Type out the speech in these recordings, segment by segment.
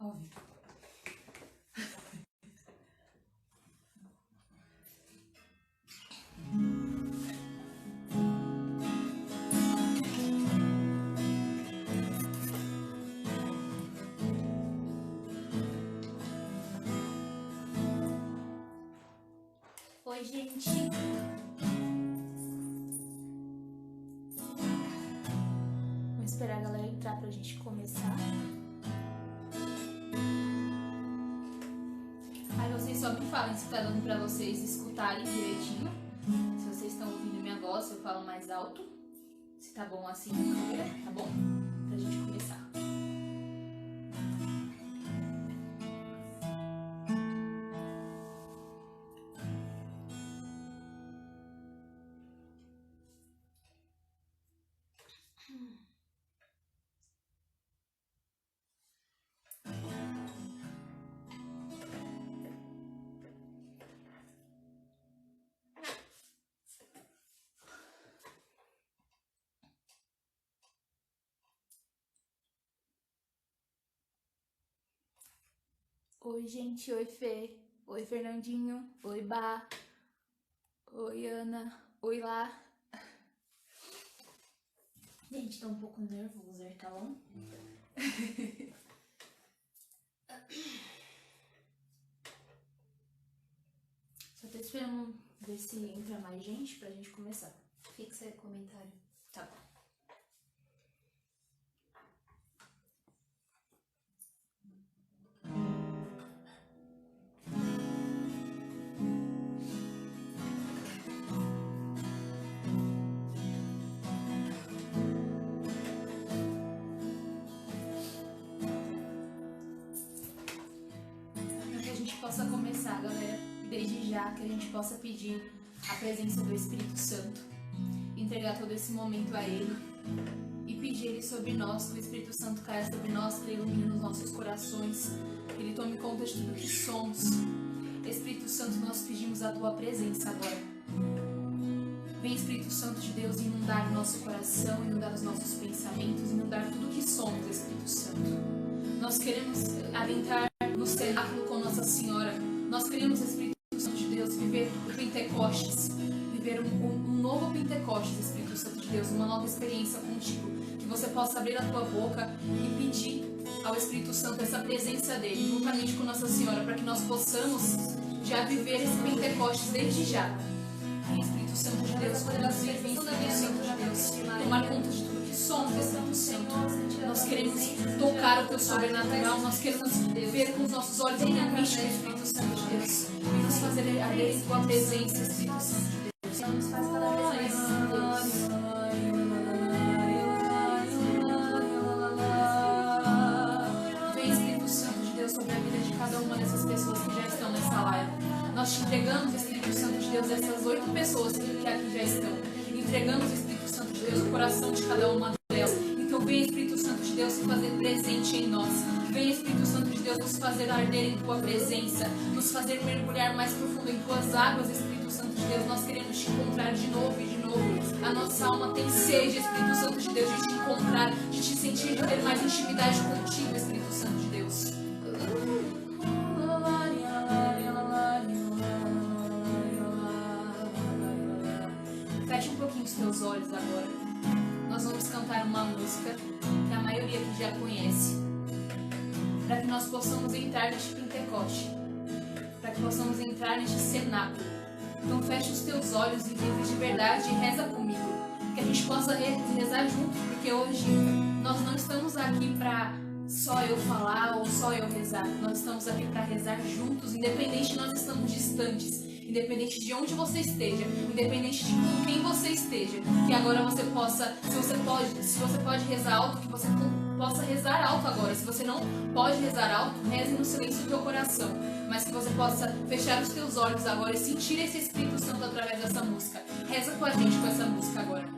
Ao vivo. Oi, gente. Vamos esperar a galera entrar pra gente começar. Aí vocês só me falem se tá dando pra vocês escutarem direitinho. Se vocês estão ouvindo minha voz, eu falo mais alto. Se tá bom assim na câmera, tá bom? Pra gente começar. Oi, gente. Oi, Fê. Oi, Fernandinho. Oi, Bá. Oi, Ana. Oi, lá. Gente, tô um pouco nervosa, tá bom? Só tô esperando ver se entra mais gente pra gente começar. Fixa aí o comentário. Tá bom. Para que a gente possa começar, galera, desde já que a gente possa pedir a presença do Espírito Santo, entregar todo esse momento a Ele e pedir Ele sobre nós, que o Espírito Santo caia sobre nós, que Ele ilumine os nossos corações, que Ele tome conta de tudo que somos. Espírito Santo, nós pedimos a Tua presença agora. Vem, Espírito Santo de Deus, inundar o nosso coração, inundar os nossos pensamentos, inundar tudo que somos, Espírito Santo. Nós queremos adentrar no cenáculo com Nossa Senhora. Nós queremos, Espírito Santo de Deus, viver o Pentecostes, viver um novo Pentecostes, Espírito Santo de Deus, uma nova experiência contigo. Que você possa abrir a tua boca e pedir ao Espírito Santo essa presença dele, juntamente com Nossa Senhora, para que nós possamos já viver esse Pentecostes desde já. Vem, Espírito Santo de Deus, conduzir, vem, Espírito Santo de Deus, tomar conta de tudo que somos, Espírito Santo. Nós queremos tocar o teu sobrenatural, nós queremos ver com os nossos olhos místicos, Espírito Santo de Deus, e nos fazer arder em tua presença, Espírito Santo de Deus. Não nos faz cada vez mais Deus. Vem, Espírito Santo de Deus, sobre a vida de cada uma dessas pessoas que já estão nessa live. Nós te entregamos, Espírito Santo de Deus, essas 8 pessoas que aqui já estão. Entregamos, Espírito Santo de Deus, o coração de cada uma delas. Então vem, Espírito Santo de Deus, se fazer presente em nós. Vem, Espírito Santo de Deus, nos fazer arder em tua presença, nos fazer mergulhar mais profundo em tuas águas, Espírito Santo de Deus. Nós queremos te encontrar de novo e de novo. A nossa alma tem sede, Espírito Santo de Deus, de te encontrar, de te sentir, de ter mais intimidade contigo, Espírito Santo de Deus. Feche um pouquinho os teus olhos agora. Nós vamos cantar uma música que a maioria aqui já conhece, para que nós possamos entrar neste Pentecoste, para que possamos entrar neste cenáculo. Então feche os teus olhos e vive de verdade e reza comigo, que a gente possa rezar junto, porque hoje nós não estamos aqui para só eu falar ou só eu rezar. Nós estamos aqui para rezar juntos, independente de nós estamos distantes, independente de onde você esteja, independente de com quem você esteja, que agora você possa, se você pode rezar alto, que você possa rezar alto agora. Se você não pode rezar alto, reze no silêncio do teu coração, mas que você possa fechar os teus olhos agora e sentir esse Espírito Santo através dessa música. Reza com a gente com essa música agora.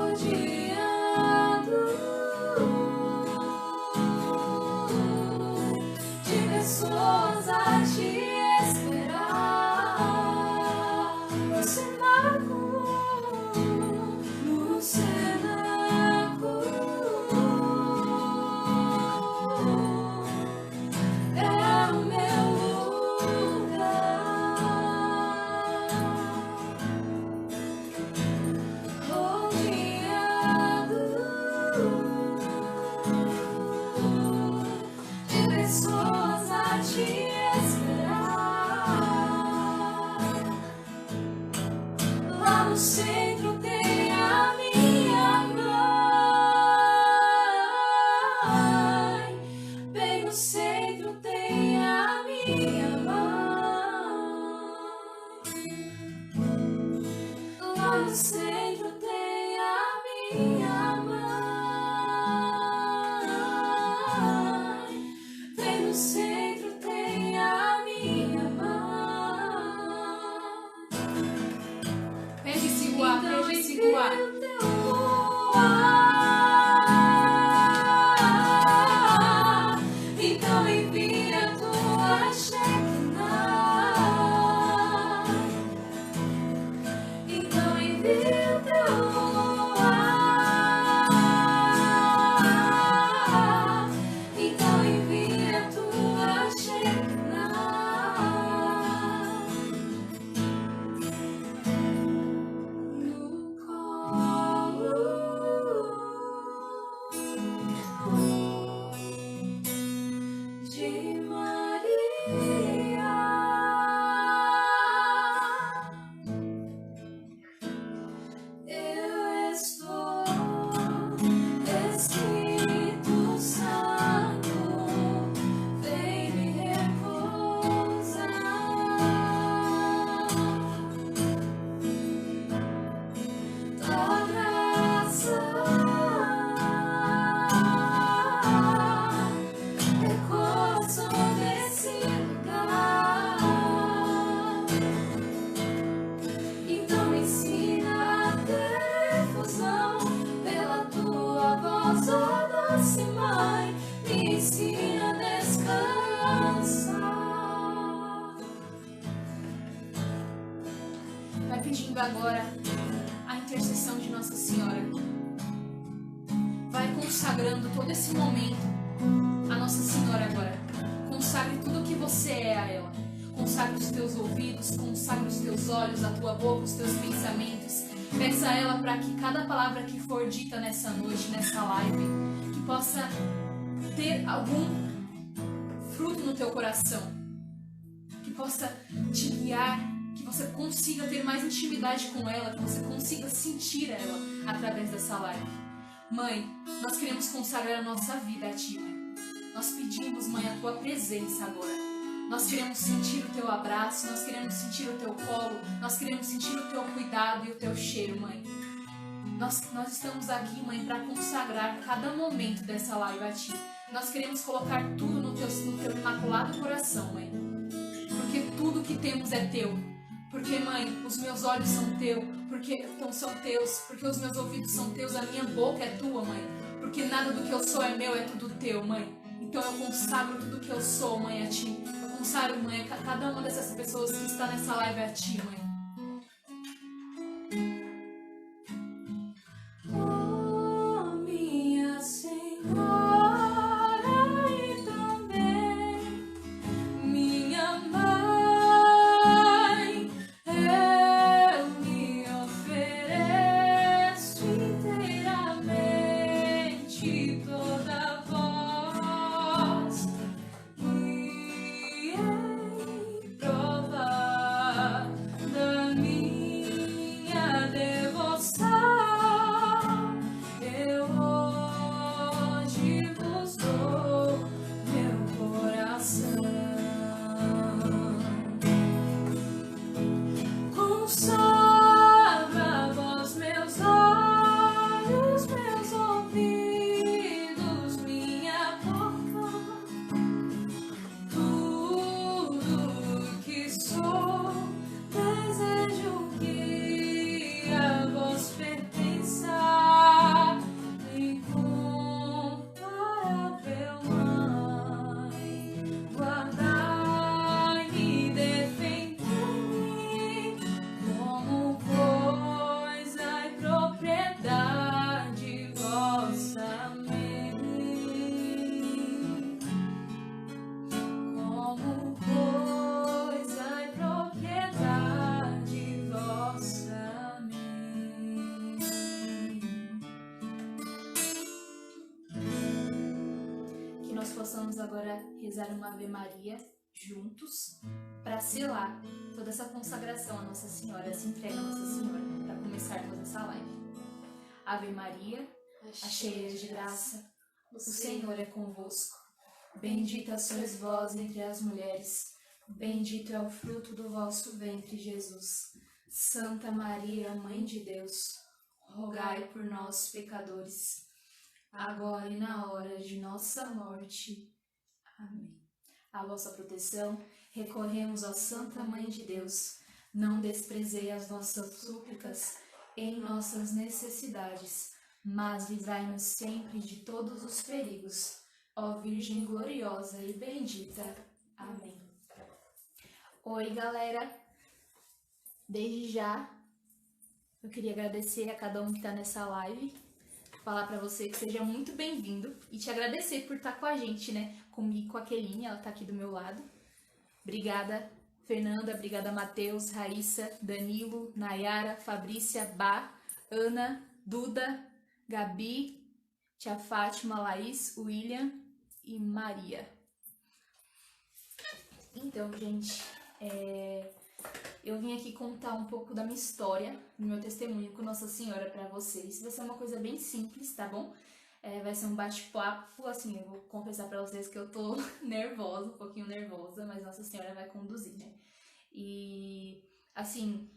Odiado doce Mãe, me ensina a descansar. Vai pedindo agora a intercessão de Nossa Senhora. Vai consagrando todo esse momento a Nossa Senhora agora. Consagre tudo o que você é a ela. Consagre os teus ouvidos, consagre os teus olhos, a tua boca, os teus pensamentos. Peça a ela para que cada palavra que for dita nessa noite, nessa live, que possa ter algum fruto no teu coração, que possa te guiar, que você consiga ter mais intimidade com ela, que você consiga sentir ela através dessa live. Mãe, nós queremos consagrar a nossa vida a Ti, Mãe. Nós pedimos, Mãe, a Tua presença agora. Nós queremos sentir o Teu abraço, nós queremos sentir o Teu colo, nós queremos sentir o Teu cuidado e o Teu cheiro, Mãe. Nós estamos aqui, Mãe, para consagrar cada momento dessa live a Ti. Nós queremos colocar tudo no Teu imaculado coração, Mãe. Porque tudo que temos é Teu. Porque, Mãe, os meus olhos são Teus, porque são Teus, porque os meus ouvidos são Teus, a minha boca é Tua, Mãe. Porque nada do que eu sou é meu, é tudo Teu, Mãe. Então eu consagro tudo que eu sou, Mãe, a Ti. Eu consagro, Mãe, a cada uma dessas pessoas que está nessa live a Ti, Mãe. Oh, minha Senhora e também minha Mãe, eu me ofereço inteiramente toda voz e em prova da minha devoção. Eu hoje vos dou meu coração. Consagro a vós meus olhos, meus ouvidos, minha boca, tudo que sou. Desejo que a vós pertença. Incomparável Mãe, guardai-me e defendei-me como coisa e propriedade vossa. Amém. Como coisa e propriedade vossa. Amém. Que nós possamos agora rezar uma Ave Maria juntos para selar toda essa consagração à Nossa Senhora, essa entrega à Nossa Senhora, para começarmos essa live. Ave Maria, a cheia de graça, o Senhor é convosco. Bendita sois vós entre as mulheres, bendito é o fruto do vosso ventre, Jesus. Santa Maria, Mãe de Deus, rogai por nós, pecadores, agora e na hora de nossa morte. Amém. À vossa proteção, recorremos, ó Santa Mãe de Deus. Não desprezei as vossas súplicas em nossas necessidades, mas livrai-nos sempre de todos os perigos, ó Virgem gloriosa e bendita. Amém. Oi, galera. Desde já, eu queria agradecer a cada um que está nessa live, falar para você que seja muito bem-vindo e te agradecer por estar com a gente, né? Comigo, com a Keline, ela tá aqui do meu lado. Obrigada, Fernanda, obrigada, Matheus, Raíssa, Danilo, Nayara, Fabrícia, Bá, Ana, Duda, Gabi, Tia Fátima, Laís, William e Maria. Então, gente, eu vim aqui contar um pouco da minha história, do meu testemunho com Nossa Senhora pra vocês. Vai ser uma coisa bem simples, tá bom? Vai ser um bate-papo, assim, eu vou confessar pra vocês que eu tô nervosa, um pouquinho nervosa, mas Nossa Senhora vai conduzir, né? E, assim,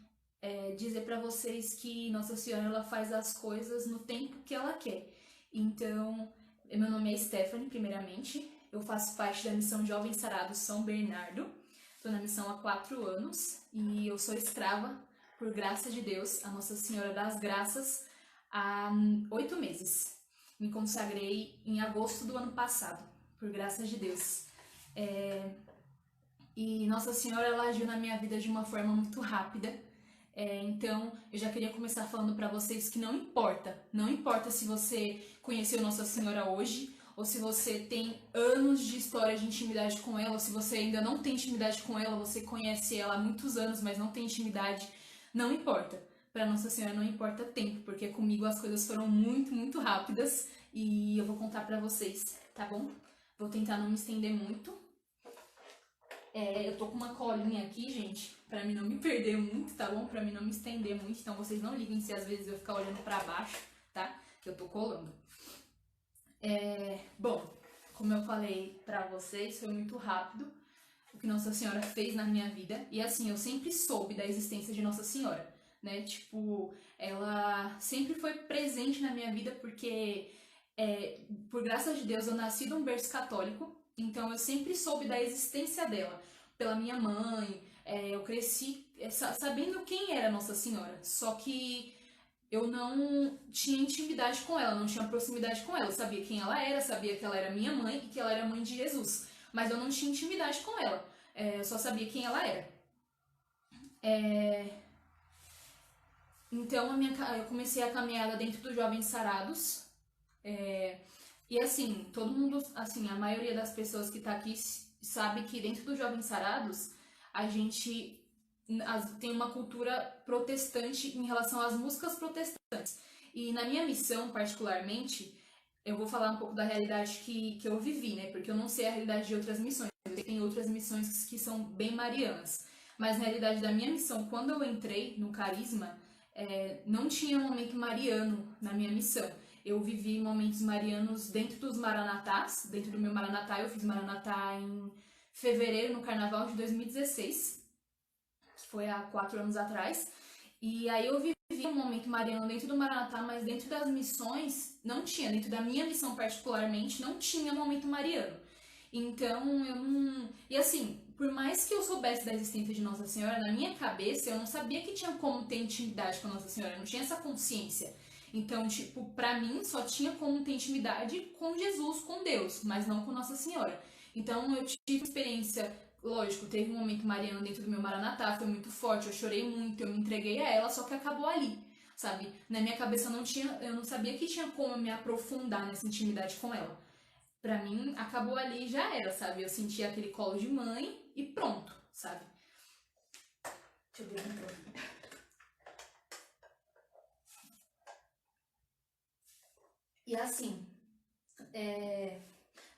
dizer pra vocês que Nossa Senhora, ela faz as coisas no tempo que ela quer. Então, meu nome é Stephanie, primeiramente, eu faço parte da Missão Jovem Sarado São Bernardo. Estou na missão há 4 anos e eu sou escrava, por graça de Deus, a Nossa Senhora das Graças, há 8 meses. me consagrei em agosto do ano passado, por graças de Deus. E Nossa Senhora, ela agiu na minha vida de uma forma muito rápida. Então, eu já queria começar falando para vocês que não importa se você conheceu Nossa Senhora hoje, ou se você tem anos de história de intimidade com ela, ou se você ainda não tem intimidade com ela, você conhece ela há muitos anos, mas não tem intimidade, não importa. Para Nossa Senhora não importa tempo, porque comigo as coisas foram muito, muito rápidas e eu vou contar para vocês, tá bom? Vou tentar não me estender muito. Eu tô com uma colinha aqui, gente, pra mim não me perder muito, tá bom? Pra mim não me estender muito, então vocês não liguem se às vezes eu ficar olhando pra baixo, tá? Que eu tô colando. Bom, como eu falei pra vocês, foi muito rápido o que Nossa Senhora fez na minha vida. E assim, eu sempre soube da existência de Nossa Senhora, né? Tipo, ela sempre foi presente na minha vida porque, por graça de Deus, eu nasci num berço católico. Então eu sempre soube da existência dela, pela minha mãe, eu cresci sabendo quem era Nossa Senhora, só que eu não tinha intimidade com ela, não tinha proximidade com ela, eu sabia quem ela era, sabia que ela era minha mãe e que ela era mãe de Jesus, mas eu não tinha intimidade com ela, eu só sabia quem ela era. Então eu comecei a caminhada dentro dos Jovens Sarados, e assim, todo mundo, assim, a maioria das pessoas que tá aqui sabe que dentro dos Jovens Sarados a gente tem uma cultura protestante em relação às músicas protestantes. E na minha missão, particularmente, eu vou falar um pouco da realidade que eu vivi, né? Porque eu não sei a realidade de outras missões. Eu sei que tem outras missões que são bem marianas. Mas na realidade da minha missão, quando eu entrei no Carisma, não tinha um momento mariano na minha missão. Eu vivi momentos marianos dentro dos Maranatás. Dentro do meu Maranatá, eu fiz Maranatá em fevereiro, no Carnaval de 2016. Que foi há 4 anos atrás. E aí eu vivi um momento mariano dentro do Maranatá, mas dentro das missões não tinha. Dentro da minha missão particularmente, não tinha momento mariano. Então eu não... E assim, por mais que eu soubesse da existência de Nossa Senhora, na minha cabeça eu não sabia que tinha como ter intimidade com Nossa Senhora, eu não tinha essa consciência. Então, tipo, pra mim só tinha como ter intimidade com Jesus, com Deus, mas não com Nossa Senhora. Então eu tive experiência, lógico, teve um momento mariano dentro do meu Maranatá, foi muito forte, eu chorei muito, eu me entreguei a ela, só que acabou ali, sabe? Na minha cabeça eu não sabia que tinha como me aprofundar nessa intimidade com ela. Pra mim, acabou ali e já era, sabe? Eu senti aquele colo de mãe e pronto, sabe? Deixa eu ver o microfone. E assim,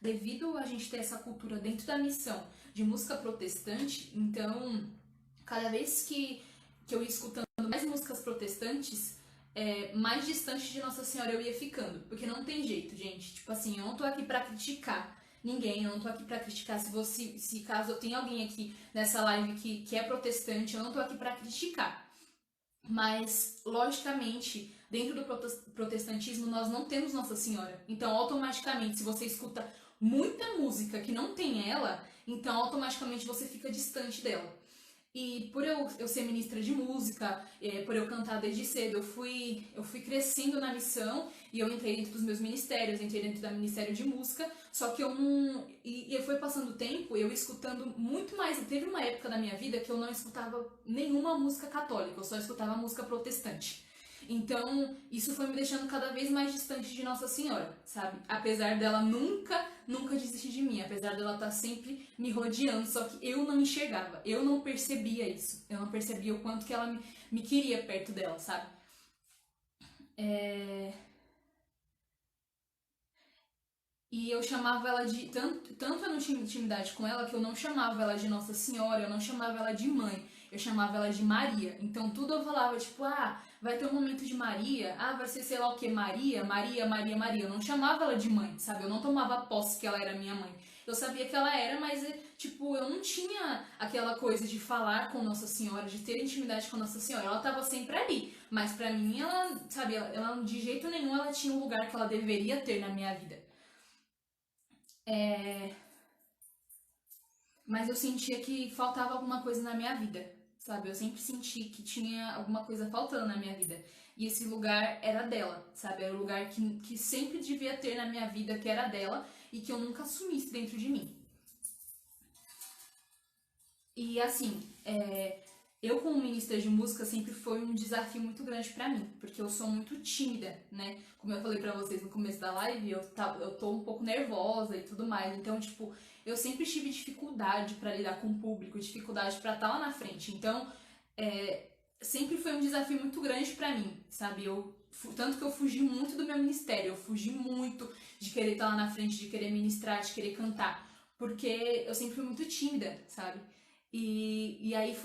devido a gente ter essa cultura dentro da missão de música protestante, então, cada vez que eu ia escutando mais músicas protestantes, mais distante de Nossa Senhora eu ia ficando. Porque não tem jeito, gente. Tipo assim, eu não tô aqui pra criticar ninguém, eu não tô aqui pra criticar se caso eu tenha alguém aqui nessa live que é protestante, eu não tô aqui pra criticar. Mas, logicamente, dentro do protestantismo nós não temos Nossa Senhora. Então, automaticamente, se você escuta muita música que não tem ela, então automaticamente você fica distante dela. E por eu ser ministra de música, por eu cantar desde cedo, eu fui crescendo na missão e eu entrei dentro dos meus ministérios, entrei dentro do Ministério de Música, só que eu não... E foi passando o tempo, eu escutando muito mais... Teve uma época da minha vida que eu não escutava nenhuma música católica, eu só escutava música protestante. Então, isso foi me deixando cada vez mais distante de Nossa Senhora, sabe? Apesar dela nunca desistir de mim, apesar dela estar sempre me rodeando, só que eu não enxergava, eu não percebia isso, eu não percebia o quanto que ela me queria perto dela, sabe? E eu chamava ela de... Tanto eu não tinha intimidade com ela que eu não chamava ela de Nossa Senhora, eu não chamava ela de mãe, eu chamava ela de Maria. Então tudo eu falava, tipo, vai ter um momento de Maria, vai ser sei lá o que, Maria, Maria, Maria, Maria. Eu não chamava ela de mãe, sabe? Eu não tomava posse que ela era minha mãe. Eu sabia que ela era, mas, tipo, eu não tinha aquela coisa de falar com Nossa Senhora, de ter intimidade com Nossa Senhora. Ela tava sempre ali, mas pra mim, ela, sabe, ela de jeito nenhum ela tinha um lugar que ela deveria ter na minha vida. Mas eu sentia que faltava alguma coisa na minha vida, sabe? Eu sempre senti que tinha alguma coisa faltando na minha vida. e esse lugar era dela, sabe? Era o lugar que sempre devia ter na minha vida, que era dela, e que eu nunca assumisse dentro de mim. E assim, eu como ministra de música sempre foi um desafio muito grande pra mim, porque eu sou muito tímida, né? Como eu falei pra vocês no começo da live, eu tô um pouco nervosa e tudo mais. Então, tipo, eu sempre tive dificuldade pra lidar com o público, dificuldade pra estar lá na frente. Então, sempre foi um desafio muito grande pra mim, sabe? Tanto que eu fugi muito do meu ministério, eu fugi muito de querer estar lá na frente, de querer ministrar, de querer cantar, porque eu sempre fui muito tímida, sabe? E aí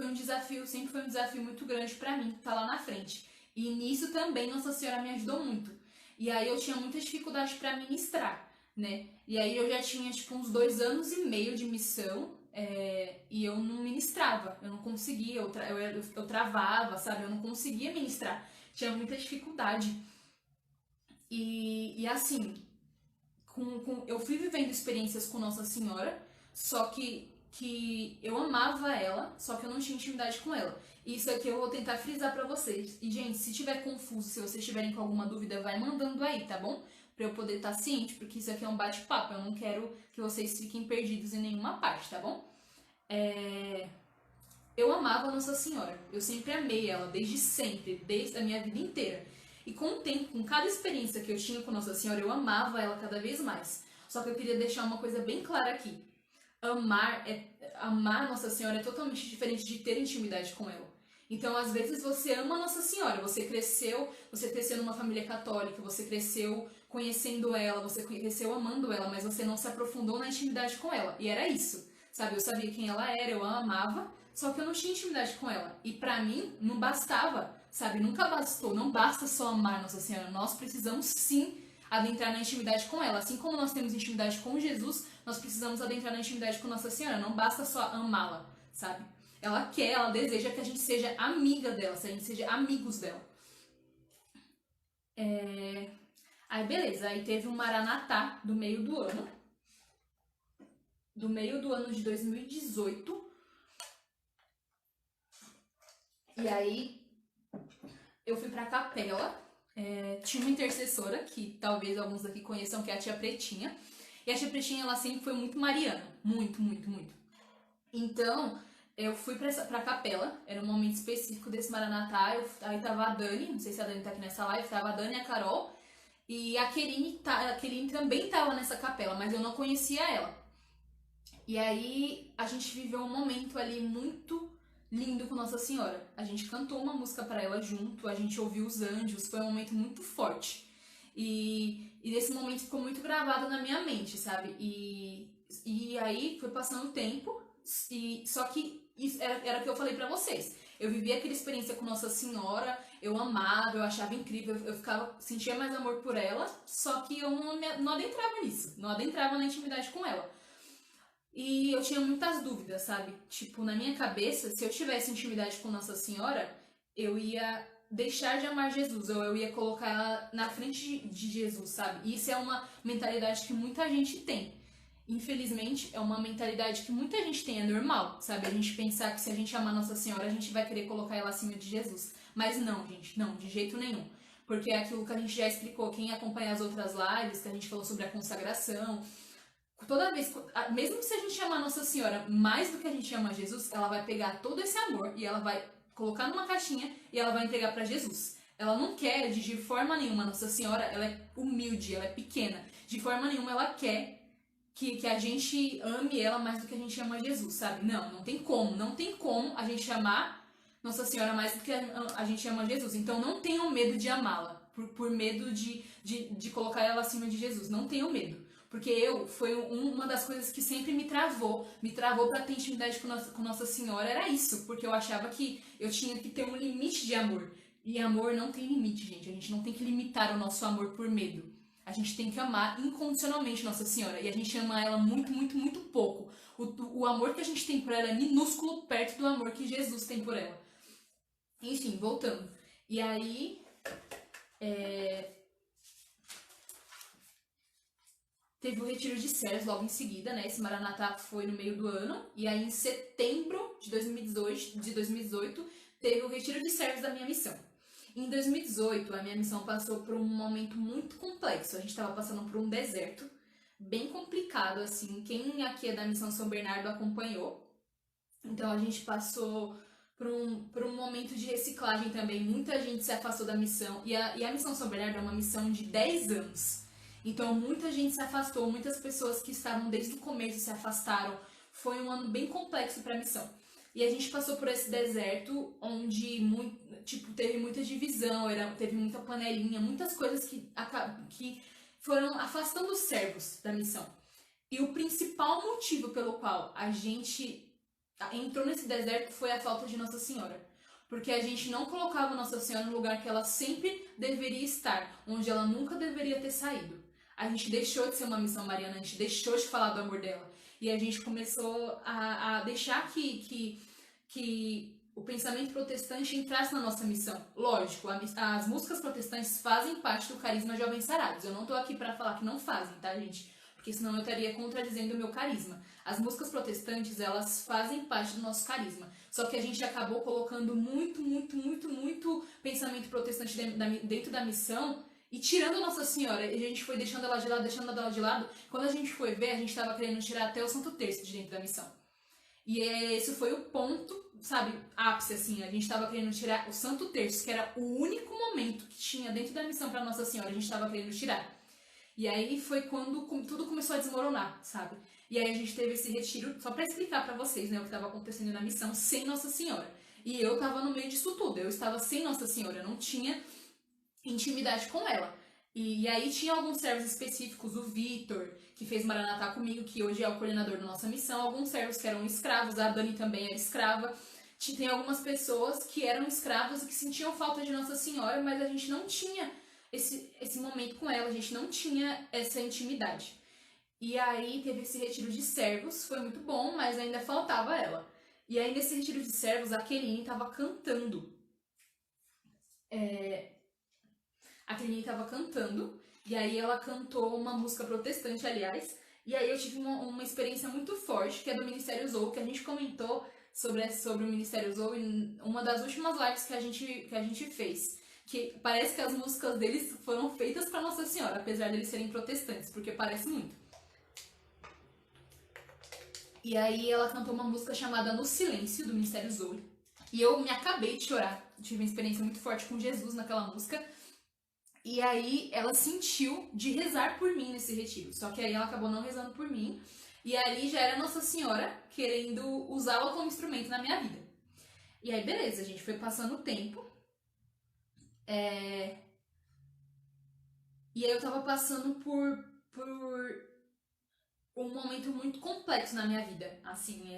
sempre foi um desafio muito grande pra mim estar lá na frente. E nisso também Nossa Senhora me ajudou muito. E aí eu tinha muita dificuldade pra ministrar, né? E aí eu já tinha tipo uns 2 anos e meio de missão, e eu não ministrava, eu não conseguia, eu travava, sabe? Eu não conseguia ministrar, tinha muita dificuldade. E assim, eu fui vivendo experiências com Nossa Senhora, só que eu amava ela, só que eu não tinha intimidade com ela. E isso aqui eu vou tentar frisar pra vocês. E, gente, se tiver confuso, se vocês tiverem com alguma dúvida, vai mandando aí, tá bom? Pra eu poder estar ciente, porque isso aqui é um bate-papo. Eu não quero que vocês fiquem perdidos em nenhuma parte, tá bom? Eu amava Nossa Senhora. Eu sempre amei ela, desde sempre, desde a minha vida inteira. E com o tempo, com cada experiência que eu tinha com Nossa Senhora, eu amava ela cada vez mais. Só que eu queria deixar uma coisa bem clara aqui. Amar Nossa Senhora é totalmente diferente de ter intimidade com ela. Então, às vezes você ama Nossa Senhora, você cresceu numa família católica, você cresceu conhecendo ela, você cresceu amando ela, mas você não se aprofundou na intimidade com ela. E era isso, sabe? Eu sabia quem ela era, eu a amava, só que eu não tinha intimidade com ela. E pra mim, não bastava, sabe? Nunca bastou, não basta só amar Nossa Senhora, nós precisamos sim adentrar na intimidade com ela. Assim como nós temos intimidade com Jesus, nós precisamos adentrar na intimidade com Nossa Senhora. Não basta só amá-la, sabe? Ela deseja que a gente seja amiga dela, que a gente seja amigos dela. Aí beleza, aí teve um Maranatá do meio do ano. Do meio do ano de 2018. E aí eu fui pra capela. Tinha uma intercessora, que talvez alguns daqui conheçam, que é a Tia Pretinha. E a Tia Pretinha, ela sempre foi muito mariana. Muito, muito, muito. Então, eu fui pra capela. Era um momento específico desse Maranatá. Aí tava a Dani, não sei se a Dani tá aqui nessa live. Tava a Dani e a Carol. E a Kerine também tava nessa capela, mas eu não conhecia ela. E aí, a gente viveu um momento ali muito lindo com Nossa Senhora. A gente cantou uma música para ela junto, a gente ouviu os anjos, foi um momento muito forte. E nesse momento ficou muito gravado na minha mente, sabe? E aí foi passando o tempo, só que isso era o que eu falei pra vocês. Eu vivi aquela experiência com Nossa Senhora, eu amava, eu achava incrível, sentia mais amor por ela, só que eu não adentrava nisso, não adentrava na intimidade com ela. E eu tinha muitas dúvidas, sabe? Tipo, na minha cabeça, se eu tivesse intimidade com Nossa Senhora, eu ia deixar de amar Jesus, ou eu ia colocar ela na frente de Jesus, sabe? E isso é uma mentalidade que muita gente tem. Infelizmente, é uma mentalidade que muita gente tem, é normal, sabe? A gente pensar que se a gente amar Nossa Senhora, a gente vai querer colocar ela acima de Jesus. Mas não, gente, não, de jeito nenhum. Porque é aquilo que a gente já explicou, quem acompanha as outras lives, que a gente falou sobre a consagração, toda vez, mesmo se a gente amar Nossa Senhora mais do que a gente ama Jesus, ela vai pegar todo esse amor e ela vai colocar numa caixinha e ela vai entregar para Jesus. Ela não quer de forma nenhuma, Nossa Senhora, ela é humilde, ela é pequena. De forma nenhuma ela quer que a gente ame ela mais do que a gente ama Jesus, sabe? Não tem como a gente amar Nossa Senhora mais do que a gente ama Jesus. Então não tenham medo de amá-la, por medo de colocar ela acima de Jesus. Não tenham medo. Porque foi uma das coisas que sempre me travou pra ter intimidade com Nossa Senhora, era isso, porque eu achava que eu tinha que ter um limite de amor. E amor não tem limite, gente. A gente não tem que limitar o nosso amor por medo. A gente tem que amar incondicionalmente Nossa Senhora. E a gente ama ela muito, muito, muito pouco. O amor que a gente tem por ela é minúsculo perto do amor que Jesus tem por ela. Enfim, voltando. E aí... Teve o Retiro de Servos logo em seguida, né? Esse Maranatá foi no meio do ano. E aí, em setembro de 2018, teve o Retiro de Servos da minha missão. Em 2018, a minha missão passou por um momento muito complexo. A gente estava passando por um deserto bem complicado, assim. Quem aqui é da Missão São Bernardo acompanhou. Então a gente passou por um momento de reciclagem também. Muita gente se afastou da missão. E a Missão São Bernardo é uma missão de 10 anos. Então muita gente se afastou, muitas pessoas que estavam desde o começo se afastaram. Foi um ano bem complexo para a missão. E a gente passou por esse deserto onde teve muita divisão, teve muita panelinha, muitas coisas que foram afastando os servos da missão. E o principal motivo pelo qual a gente entrou nesse deserto foi a falta de Nossa Senhora. Porque a gente não colocava Nossa Senhora no lugar que ela sempre deveria estar, onde ela nunca deveria ter saído. A gente deixou de ser uma missão mariana, a gente deixou de falar do amor dela. E a gente começou a deixar que o pensamento protestante entrasse na nossa missão. Lógico, as músicas protestantes fazem parte do carisma Jovens Sarados. Eu não tô aqui pra falar que não fazem, tá, gente? Porque senão eu estaria contradizendo o meu carisma. As músicas protestantes, elas fazem parte do nosso carisma. Só que a gente acabou colocando muito pensamento protestante dentro da missão e tirando Nossa Senhora. E a gente foi deixando ela de lado. Quando a gente foi ver, a gente estava querendo tirar até o Santo Terço de dentro da missão. E esse foi o ponto, sabe, ápice, assim. A gente estava querendo tirar o Santo Terço, que era o único momento que tinha dentro da missão para Nossa Senhora. A gente estava querendo tirar. E aí foi quando tudo começou a desmoronar, sabe? E aí a gente teve esse retiro, só pra explicar pra vocês, né, o que estava acontecendo na missão sem Nossa Senhora. E eu tava no meio disso tudo, eu estava sem Nossa Senhora, eu não tinha intimidade com ela. E aí tinha alguns servos específicos, o Vitor, que fez Maranatá comigo, que hoje é o coordenador da nossa missão, alguns servos que eram escravos, a Dani também era escrava. Tem algumas pessoas que eram escravas e que sentiam falta de Nossa Senhora, mas a gente não tinha esse momento com ela, a gente não tinha essa intimidade. E aí teve esse retiro de servos, foi muito bom, mas ainda faltava ela. E aí nesse retiro de servos, a Keline tava cantando. A Keline tava cantando, e aí ela cantou uma música protestante, aliás. E aí eu tive uma experiência muito forte, que é do Ministério Zou, que a gente comentou sobre o Ministério Zou em uma das últimas lives que a gente fez. Que parece que as músicas deles foram feitas para Nossa Senhora, apesar deles serem protestantes, porque parece muito. E aí ela cantou uma música chamada No Silêncio, do Ministério Zou. E eu me acabei de chorar. Tive uma experiência muito forte com Jesus naquela música. E aí ela sentiu de rezar por mim nesse retiro. Só que aí ela acabou não rezando por mim. E ali já era Nossa Senhora querendo usá-la como instrumento na minha vida. E aí beleza, a gente foi passando o tempo. E aí eu tava passando por um momento muito complexo na minha vida. Assim,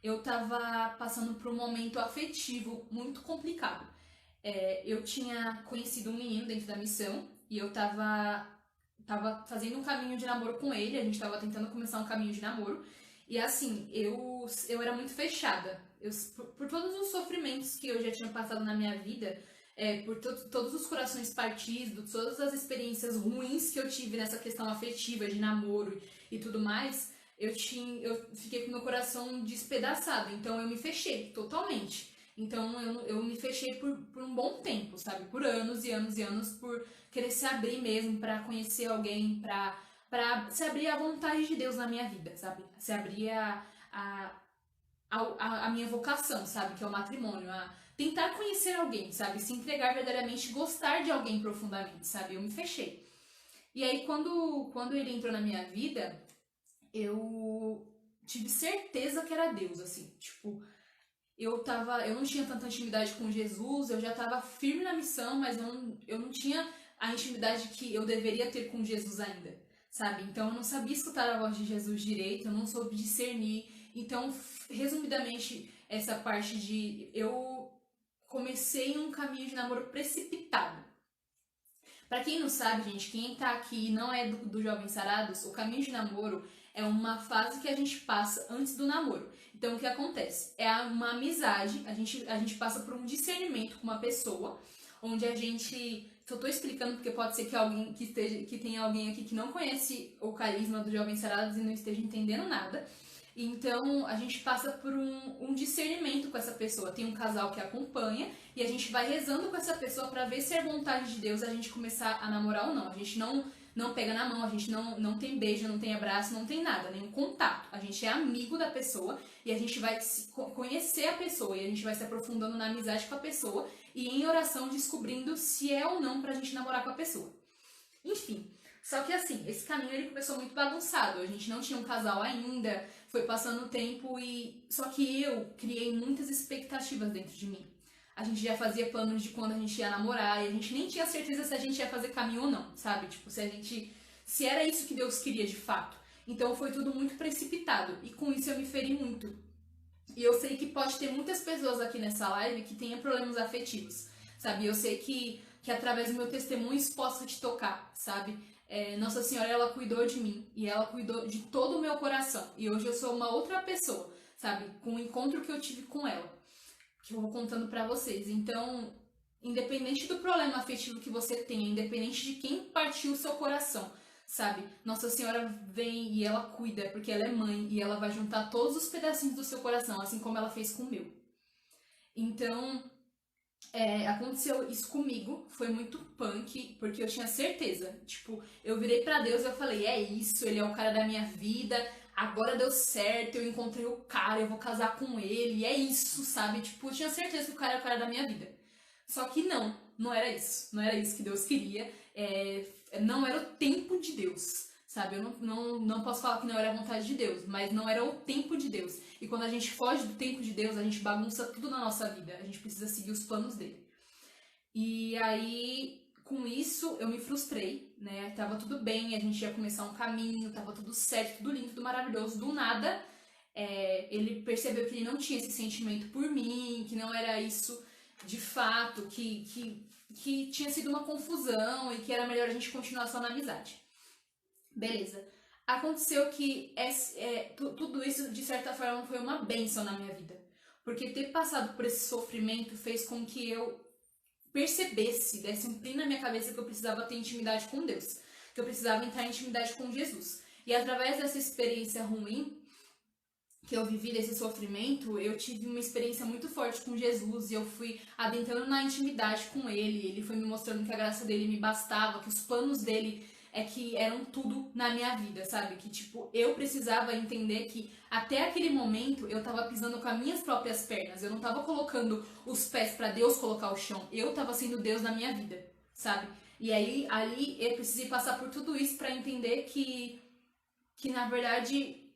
eu tava passando por um momento afetivo muito complicado. Eu tinha conhecido um menino dentro da missão e eu tava fazendo um caminho de namoro com ele, a gente tava tentando começar um caminho de namoro. E assim, eu era muito fechada. Por todos os sofrimentos que eu já tinha passado na minha vida, por todos os corações partidos, todas as experiências ruins que eu tive nessa questão afetiva de namoro e tudo mais, eu fiquei com meu coração despedaçado. Então eu me fechei totalmente. Então eu me fechei por um bom tempo, sabe? Por anos e anos e anos, por querer se abrir mesmo pra conhecer alguém, pra se abrir à vontade de Deus na minha vida, sabe? Se abrir a minha vocação, sabe? Que é o matrimônio, a tentar conhecer alguém, sabe? Se entregar verdadeiramente, gostar de alguém profundamente, sabe? Eu me fechei. E aí, quando ele entrou na minha vida, eu tive certeza que era Deus, assim. Tipo, eu não tinha tanta intimidade com Jesus, eu já tava firme na missão, mas eu não tinha a intimidade que eu deveria ter com Jesus ainda, sabe? Então eu não sabia escutar a voz de Jesus direito, eu não soube discernir. Então, resumidamente, essa parte de eu comecei um caminho de namoro precipitado. Pra quem não sabe, gente, quem tá aqui e não é do Jovens Sarados, o caminho de namoro é uma fase que a gente passa antes do namoro. Então, o que acontece? É uma amizade, a gente passa por um discernimento com uma pessoa, onde a gente... Só tô explicando porque pode ser que tenha alguém aqui que não conhece o carisma do Jovens Sarados e não esteja entendendo nada. Então a gente passa por um discernimento com essa pessoa. Tem um casal que acompanha e a gente vai rezando com essa pessoa para ver se é vontade de Deus a gente começar a namorar ou não. A gente não pega na mão, a gente não tem beijo, não tem abraço, não tem nada, nenhum contato. A gente é amigo da pessoa e a gente vai conhecer a pessoa e a gente vai se aprofundando na amizade com a pessoa e em oração descobrindo se é ou não pra gente namorar com a pessoa. Enfim, só que assim, esse caminho ele começou muito bagunçado. A gente não tinha um casal ainda, foi passando o tempo e só que eu criei muitas expectativas dentro de mim. A gente já fazia planos de quando a gente ia namorar e a gente nem tinha certeza se a gente ia fazer caminho ou não, sabe? Tipo, se era isso que Deus queria de fato. Então foi tudo muito precipitado e com isso eu me feri muito. E eu sei que pode ter muitas pessoas aqui nessa live que tenham problemas afetivos, sabe? Eu sei que através do meu testemunho isso possa te tocar, sabe? Nossa Senhora, ela cuidou de mim e ela cuidou de todo o meu coração. E hoje eu sou uma outra pessoa, sabe? Com o encontro que eu tive com ela, que eu vou contando pra vocês. Então, independente do problema afetivo que você tenha, independente de quem partiu o seu coração, sabe? Nossa Senhora vem e ela cuida, porque ela é mãe e ela vai juntar todos os pedacinhos do seu coração, assim como ela fez com o meu. Então, aconteceu isso comigo, foi muito punk, porque eu tinha certeza. Tipo, eu virei pra Deus e eu falei, é isso, ele é o cara da minha vida, agora deu certo, eu encontrei o cara, eu vou casar com ele, é isso, sabe? Tipo, eu tinha certeza que o cara é o cara da minha vida. Só que não era isso. Não era isso que Deus queria. Não era o tempo de Deus, sabe? Eu não posso falar que não era a vontade de Deus, mas não era o tempo de Deus. E quando a gente foge do tempo de Deus, a gente bagunça tudo na nossa vida. A gente precisa seguir os planos dele. E aí, com isso, eu me frustrei, né? Tava tudo bem, a gente ia começar um caminho, tava tudo certo, tudo lindo, tudo maravilhoso. Do nada, ele percebeu que ele não tinha esse sentimento por mim, que não era isso de fato, que tinha sido uma confusão e que era melhor a gente continuar só na amizade. Beleza. Aconteceu que tudo isso, de certa forma, foi uma bênção na minha vida. Porque ter passado por esse sofrimento fez com que eu percebesse, desse um plim na minha cabeça que eu precisava ter intimidade com Deus. Que eu precisava entrar em intimidade com Jesus. E através dessa experiência ruim que eu vivi, desse sofrimento, eu tive uma experiência muito forte com Jesus e eu fui adentrando na intimidade com ele foi me mostrando que a graça dele me bastava, que os planos dele que eram tudo na minha vida, sabe? Que, tipo, eu precisava entender que até aquele momento eu tava pisando com as minhas próprias pernas, eu não tava colocando os pés pra Deus colocar o chão, eu tava sendo Deus na minha vida, sabe? E aí, ali, eu precisei passar por tudo isso pra entender que na verdade,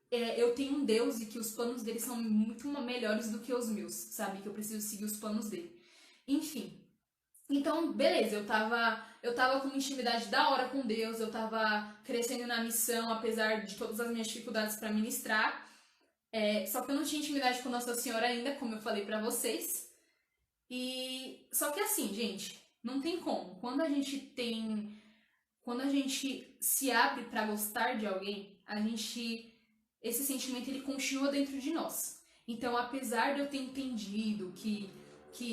eu tenho um Deus e que os planos dele são muito melhores do que os meus, sabe? Que eu preciso seguir os planos dele. Enfim. Então, beleza, eu tava com uma intimidade da hora com Deus, eu tava crescendo na missão, apesar de todas as minhas dificuldades para ministrar. Só que eu não tinha intimidade com Nossa Senhora ainda, como eu falei pra vocês. E só que assim, gente, não tem como. Quando a gente se abre pra gostar de alguém, esse sentimento ele continua dentro de nós. Então, apesar de eu ter entendido que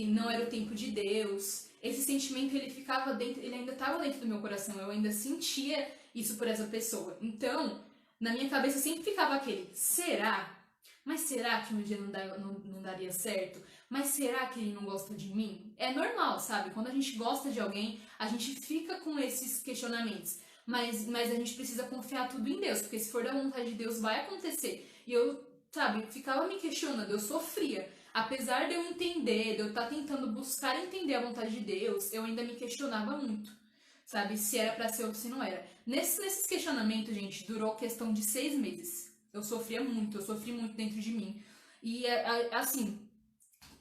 não era o tempo de Deus, esse sentimento ele ficava dentro, ele ainda estava dentro do meu coração, eu ainda sentia isso por essa pessoa. Então, na minha cabeça sempre ficava aquele, será? Mas será que um dia não daria certo? Mas será que ele não gosta de mim? É normal, sabe? Quando a gente gosta de alguém, a gente fica com esses questionamentos. Mas a gente precisa confiar tudo em Deus, porque se for da vontade de Deus, vai acontecer. E eu, sabe, ficava me questionando, eu sofria. Apesar de eu entender, de eu estar tentando buscar entender a vontade de Deus, eu ainda me questionava muito, sabe? Se era pra ser ou se não era. Nesses questionamentos, gente, durou questão de 6 meses. Eu sofri muito dentro de mim. E, assim,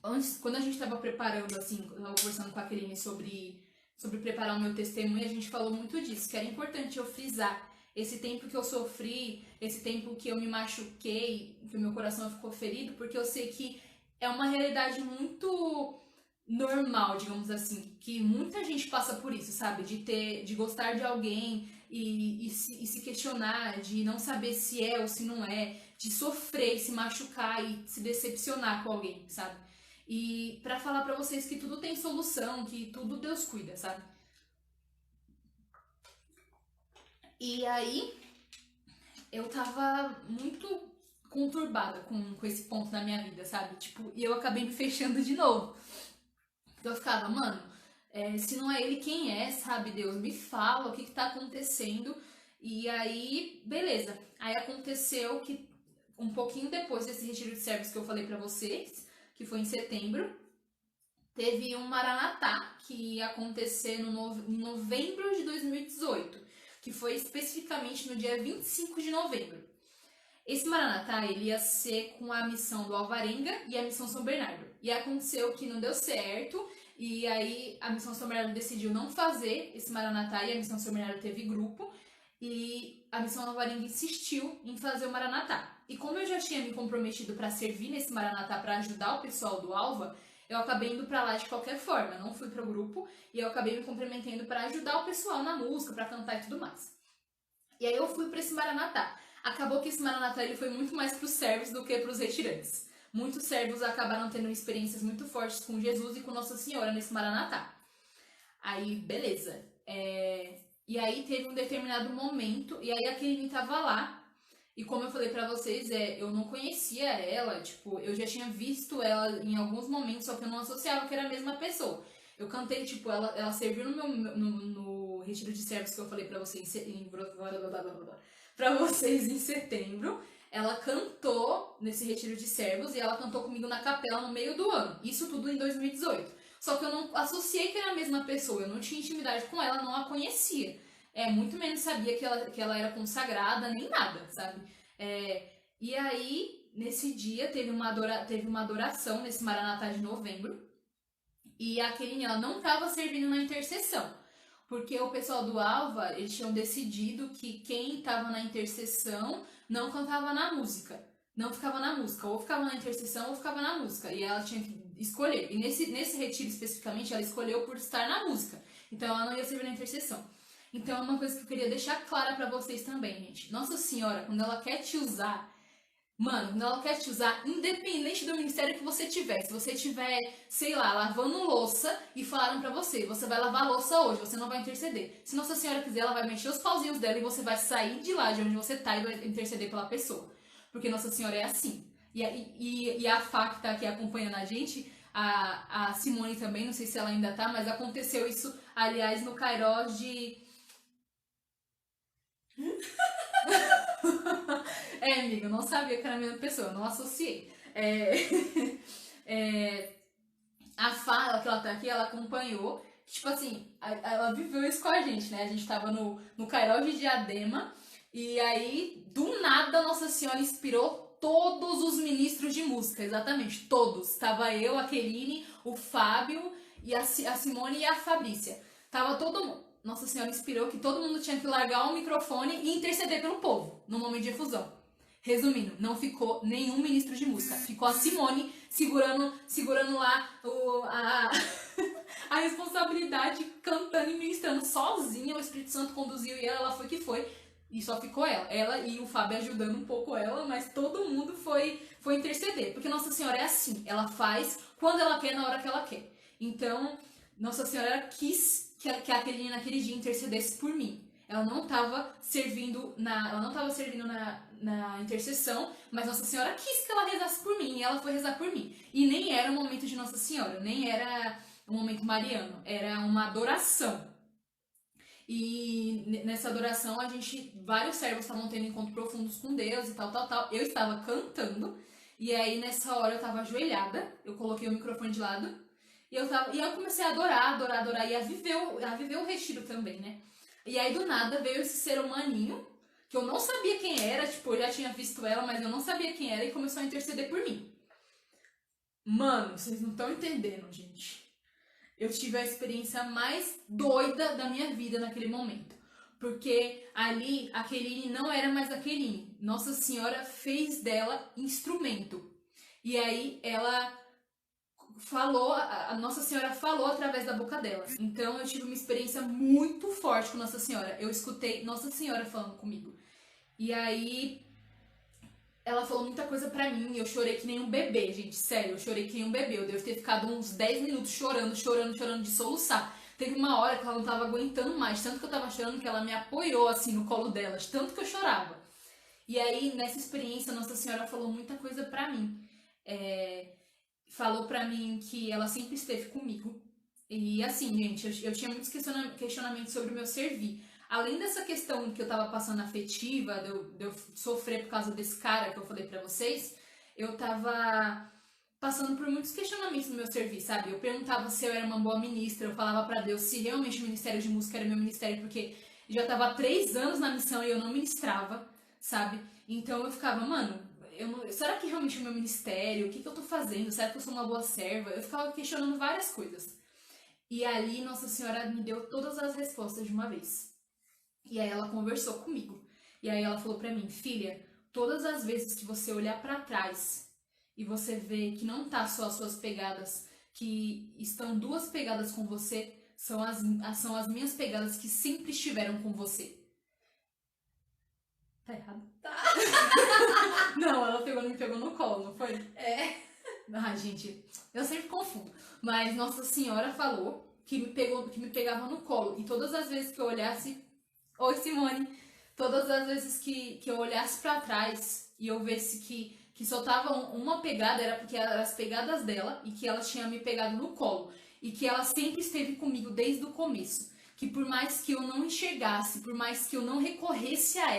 antes, quando a gente tava preparando, assim, eu tava conversando com a Karine sobre preparar o meu testemunho, a gente falou muito disso, que era importante eu frisar esse tempo que eu sofri, esse tempo que eu me machuquei, que o meu coração ficou ferido, porque eu sei que é uma realidade muito normal, digamos assim, que muita gente passa por isso, sabe? De gostar de alguém e se questionar, de não saber se é ou se não é, de sofrer, se machucar e se decepcionar com alguém, sabe? E pra falar pra vocês que tudo tem solução, que tudo Deus cuida, sabe? E aí, eu tava muito conturbada com esse ponto na minha vida, sabe? Tipo, e eu acabei me fechando de novo. Então eu ficava, mano, se não é ele, quem é, sabe? Deus, me fala o que tá acontecendo. E aí, beleza. Aí aconteceu que um pouquinho depois desse retiro de servos que eu falei pra vocês, que foi em setembro, teve um Maranatá que ia acontecer em novembro de 2018, que foi especificamente no dia 25 de novembro. Esse Maranatá, ele ia ser com a missão do Alvarenga e a missão São Bernardo. E aconteceu que não deu certo, e aí a missão São Bernardo decidiu não fazer esse Maranatá, e a missão São Bernardo teve grupo, e a missão Alvarenga insistiu em fazer o Maranatá. E como eu já tinha me comprometido para servir nesse Maranatá, para ajudar o pessoal do Alva, eu acabei indo para lá de qualquer forma, não fui pro grupo, e eu acabei me comprometendo para ajudar o pessoal na música, para cantar e tudo mais. E aí eu fui para esse Maranatá. Acabou que esse Maranatá ele foi muito mais para os servos do que para os retirantes. Muitos servos acabaram tendo experiências muito fortes com Jesus e com Nossa Senhora nesse Maranatá. Aí, beleza. E aí teve um determinado momento, e aí a Kelly tava lá, e como eu falei pra vocês, eu não conhecia ela, tipo, eu já tinha visto ela em alguns momentos, só que eu não associava que era a mesma pessoa. Eu cantei, tipo, ela serviu no retiro de servos que eu falei pra vocês em setembro. Ela cantou nesse retiro de servos e ela cantou comigo na capela no meio do ano. Isso tudo em 2018. Só que eu não associei que era a mesma pessoa, eu não tinha intimidade com ela, não a conhecia. Muito menos sabia que ela era consagrada, nem nada, sabe? E aí, nesse dia, teve uma adoração nesse Maranatá de novembro. E a Kelly, ela não estava servindo na intercessão. Porque o pessoal do Alva, eles tinham decidido que quem estava na intercessão não cantava na música. Não ficava na música. Ou ficava na intercessão ou ficava na música. E ela tinha que escolher. E nesse retiro especificamente, ela escolheu por estar na música. Então ela não ia servir na intercessão. Então é uma coisa que eu queria deixar clara pra vocês também, gente. Nossa Senhora, quando ela quer te usar, mano, quando ela quer te usar, independente do ministério que você tiver, se você tiver, sei lá, lavando louça e falaram pra você vai lavar louça hoje, você não vai interceder. Se Nossa Senhora quiser, ela vai mexer os pauzinhos dela e você vai sair de lá, de onde você tá, e vai interceder pela pessoa. Porque Nossa Senhora é assim. E a Fá que tá aqui acompanhando a gente, a Simone também, não sei se ela ainda tá, mas aconteceu isso, aliás, no Kairós de... amiga, eu não sabia que era a mesma pessoa, eu não associei. A Fá, que ela tá aqui, ela acompanhou, tipo assim, ela viveu isso com a gente, né? A gente tava no Kairós de Diadema, e aí, do nada, Nossa Senhora inspirou todos os ministros de música, exatamente, todos. Tava eu, a Keline, o Fábio, e a Simone e a Fabrícia. Tava todo mundo. Nossa Senhora inspirou que todo mundo tinha que largar o microfone e interceder pelo povo, no momento de efusão. Resumindo, não ficou nenhum ministro de música. Ficou a Simone segurando lá a responsabilidade, cantando e ministrando sozinha. O Espírito Santo conduziu e ela foi que foi. E só ficou ela. Ela e o Fábio ajudando um pouco ela, mas todo mundo foi interceder. Porque Nossa Senhora é assim, ela faz quando ela quer, na hora que ela quer. Então, Nossa Senhora quis que aquele naquele dia intercedesse por mim. Ela não estava servindo na intercessão, mas Nossa Senhora quis que ela rezasse por mim, e ela foi rezar por mim. E nem era um momento de Nossa Senhora, nem era um momento mariano, era uma adoração. E nessa adoração, vários servos estavam tendo encontros profundos com Deus e tal. Eu estava cantando, e aí nessa hora eu estava ajoelhada, eu coloquei o microfone de lado, e eu comecei a adorar, e a viver o retiro também, né? E aí do nada veio esse ser humaninho, que eu não sabia quem era, tipo, eu já tinha visto ela, mas eu não sabia quem era, e começou a interceder por mim. Mano, vocês não estão entendendo, gente. Eu tive a experiência mais doida da minha vida naquele momento. Porque ali, a Keline não era mais a Keline. Nossa Senhora fez dela instrumento. E aí, ela falou, a Nossa Senhora falou através da boca dela. Então, eu tive uma experiência muito forte com Nossa Senhora. Eu escutei Nossa Senhora falando comigo. E aí, ela falou muita coisa pra mim e eu chorei que nem um bebê, gente. Sério, eu chorei que nem um bebê. Eu devo ter ficado uns 10 minutos chorando de soluçar. Teve uma hora que ela não tava aguentando mais, tanto que eu tava chorando que ela me apoiou assim no colo dela, de tanto que eu chorava. E aí, nessa experiência, Nossa Senhora falou muita coisa pra mim. Falou pra mim que ela sempre esteve comigo. E assim, gente, eu tinha muitos questionamentos sobre o meu servir. Além dessa questão que eu tava passando afetiva, de eu sofrer por causa desse cara que eu falei pra vocês, eu tava passando por muitos questionamentos no meu serviço, sabe? Eu perguntava se eu era uma boa ministra, eu falava pra Deus se realmente o ministério de música era meu ministério, porque já tava há 3 anos na missão e eu não ministrava, sabe? Então eu ficava, mano, será que realmente é o meu ministério? O que eu tô fazendo? Será que eu sou uma boa serva? Eu ficava questionando várias coisas. E ali Nossa Senhora me deu todas as respostas de uma vez. E aí ela conversou comigo. E aí ela falou pra mim, filha, todas as vezes que você olhar pra trás e você vê que não tá só as suas pegadas, que estão 2 pegadas com você, são as minhas pegadas que sempre estiveram com você. Tá errado? Tá. Não, ela me pegou no colo, não foi? É. Ai, gente, eu sempre confundo. Mas Nossa Senhora falou que me pegava no colo. E todas as vezes que eu olhasse. Oi, Simone! Todas as vezes que eu olhasse pra trás e eu visse que só tava uma pegada, era porque eram as pegadas dela e que ela tinha me pegado no colo. E que ela sempre esteve comigo desde o começo. Que por mais que eu não enxergasse, por mais que eu não recorresse a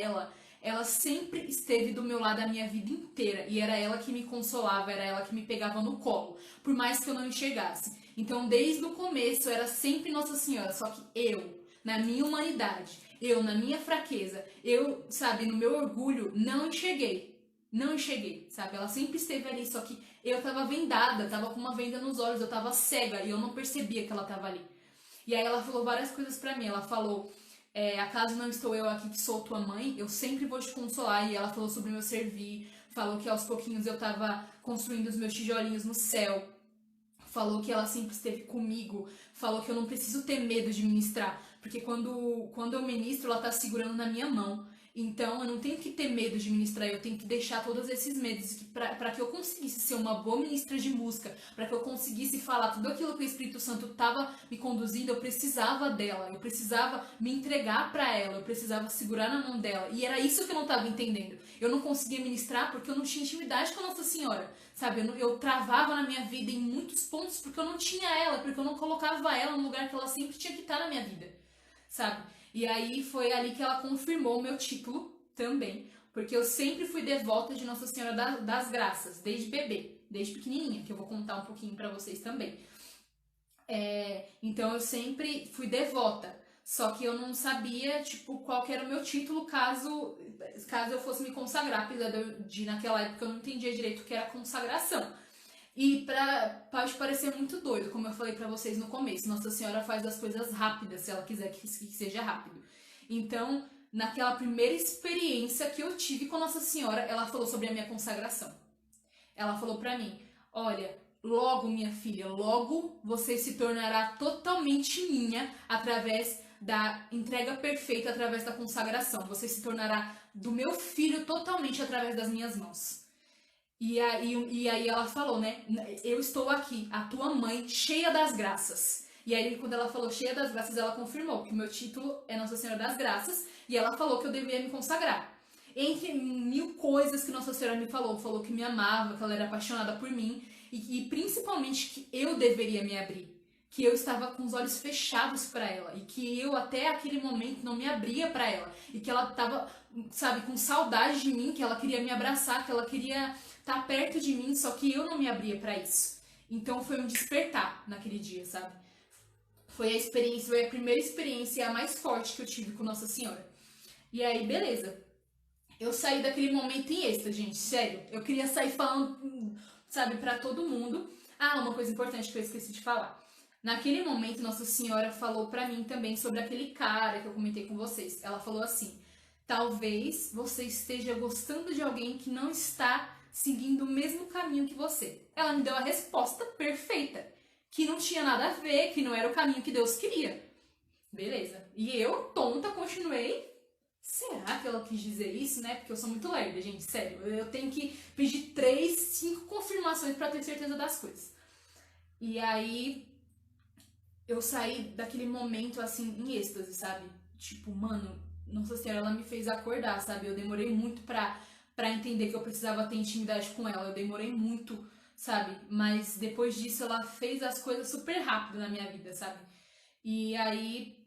ela sempre esteve do meu lado a minha vida inteira. E era ela que me consolava, era ela que me pegava no colo, por mais que eu não enxergasse. Então, desde o começo, era sempre Nossa Senhora. Só que eu, na minha humanidade, eu, na minha fraqueza, eu, sabe, no meu orgulho, não enxerguei. Não enxerguei, sabe? Ela sempre esteve ali, só que eu tava vendada, tava com uma venda nos olhos, eu tava cega e eu não percebia que ela tava ali. E aí ela falou várias coisas pra mim. Ela falou, acaso não estou eu aqui que sou tua mãe, eu sempre vou te consolar. E ela falou sobre o meu servir, falou que aos pouquinhos eu tava construindo os meus tijolinhos no céu. Falou que ela sempre esteve comigo, falou que eu não preciso ter medo de ministrar, porque quando eu ministro, ela tá segurando na minha mão. Então eu não tenho que ter medo de ministrar, eu tenho que deixar todos esses medos para que eu conseguisse ser uma boa ministra de música, para que eu conseguisse falar tudo aquilo que o Espírito Santo estava me conduzindo, eu precisava dela, eu precisava me entregar para ela, eu precisava segurar na mão dela. E era isso que eu não estava entendendo. Eu não conseguia ministrar porque eu não tinha intimidade com a Nossa Senhora, sabe? Eu travava na minha vida em muitos pontos porque eu não tinha ela, porque eu não colocava ela no lugar que ela sempre tinha que estar na minha vida, sabe? E aí foi ali que ela confirmou o meu título também, porque eu sempre fui devota de Nossa Senhora das Graças, desde bebê, desde pequenininha, que eu vou contar um pouquinho pra vocês também. Então eu sempre fui devota, só que eu não sabia, tipo, qual que era o meu título caso eu fosse me consagrar, apesar de naquela época eu não entendia direito o que era consagração. E pode parecer muito doido, como eu falei pra vocês no começo, Nossa Senhora faz as coisas rápidas, se ela quiser que seja rápido. Então, naquela primeira experiência que eu tive com Nossa Senhora, ela falou sobre a minha consagração. Ela falou pra mim, olha, logo minha filha, logo você se tornará totalmente minha através da entrega perfeita, através da consagração. Você se tornará do meu filho totalmente através das minhas mãos. E aí ela falou, né? Eu estou aqui, a tua mãe, cheia das graças. E aí quando ela falou cheia das graças, ela confirmou que o meu título é Nossa Senhora das Graças. E ela falou que eu devia me consagrar. Entre mil coisas que Nossa Senhora me falou que me amava, que ela era apaixonada por mim. E principalmente que eu deveria me abrir. Que eu estava com os olhos fechados para ela. E que eu até aquele momento não me abria para ela. E que ela estava, sabe, com saudade de mim, que ela queria me abraçar, que ela queria tá perto de mim, só que eu não me abria pra isso. Então foi um despertar naquele dia, sabe? Foi a primeira experiência e a mais forte que eu tive com Nossa Senhora. E aí, beleza. Eu saí daquele momento em êxtase, gente, sério. Eu queria sair falando, sabe, pra todo mundo. Ah, uma coisa importante que eu esqueci de falar. Naquele momento, Nossa Senhora falou pra mim também sobre aquele cara que eu comentei com vocês. Ela falou assim, talvez você esteja gostando de alguém que não está seguindo o mesmo caminho que você. Ela me deu a resposta perfeita, que não tinha nada a ver, que não era o caminho que Deus queria. Beleza. E eu, tonta, continuei. Será que ela quis dizer isso, né? Porque eu sou muito lerda, gente, sério. Eu tenho que pedir 3, 5 confirmações pra ter certeza das coisas. E aí, eu saí daquele momento, assim, em êxtase, sabe? Tipo, mano, Nossa Senhora, ela me fez acordar, sabe? Eu demorei muito pra entender que eu precisava ter intimidade com ela. Eu demorei muito, sabe? Mas depois disso, ela fez as coisas super rápido na minha vida, sabe? E aí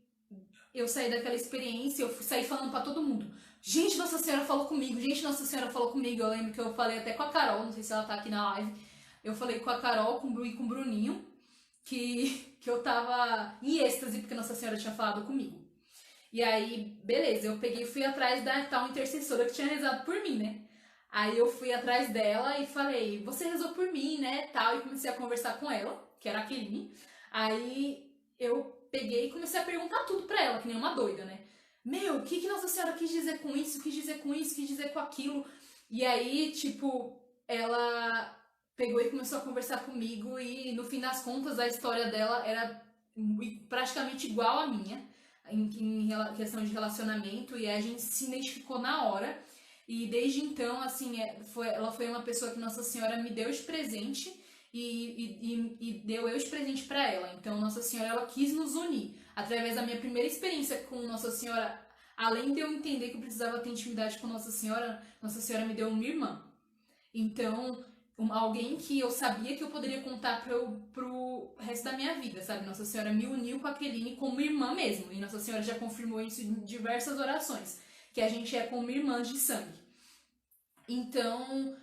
eu saí daquela experiência, eu saí falando pra todo mundo. Gente, Nossa Senhora falou comigo, gente, Nossa Senhora falou comigo. Eu lembro que eu falei até com a Carol, não sei se ela tá aqui na live. Eu falei com a Carol e com o Bruninho que eu tava em êxtase porque Nossa Senhora tinha falado comigo. E aí, beleza, eu peguei e fui atrás da tal intercessora que tinha rezado por mim, né? Aí eu fui atrás dela e falei, você rezou por mim, né, tal, e comecei a conversar com ela, que era a Keline. Aí eu peguei e comecei a perguntar tudo pra ela, que nem uma doida, né? Meu, o que Nossa Senhora quis dizer com isso, quis dizer com isso, quis dizer com aquilo? E aí, tipo, ela pegou e começou a conversar comigo e no fim das contas a história dela era praticamente igual à minha em questão de relacionamento e a gente se identificou na hora e desde então assim ela foi uma pessoa que Nossa Senhora me deu de presente e deu eu de presente para ela. Então Nossa Senhora ela quis nos unir através da minha primeira experiência com Nossa Senhora. Além de eu entender que eu precisava ter intimidade com Nossa Senhora me deu uma irmã. Então alguém que eu sabia que eu poderia contar pro resto da minha vida, sabe? Nossa Senhora me uniu com a Keline como irmã mesmo. E Nossa Senhora já confirmou isso em diversas orações, que a gente é como irmãs de sangue. Então,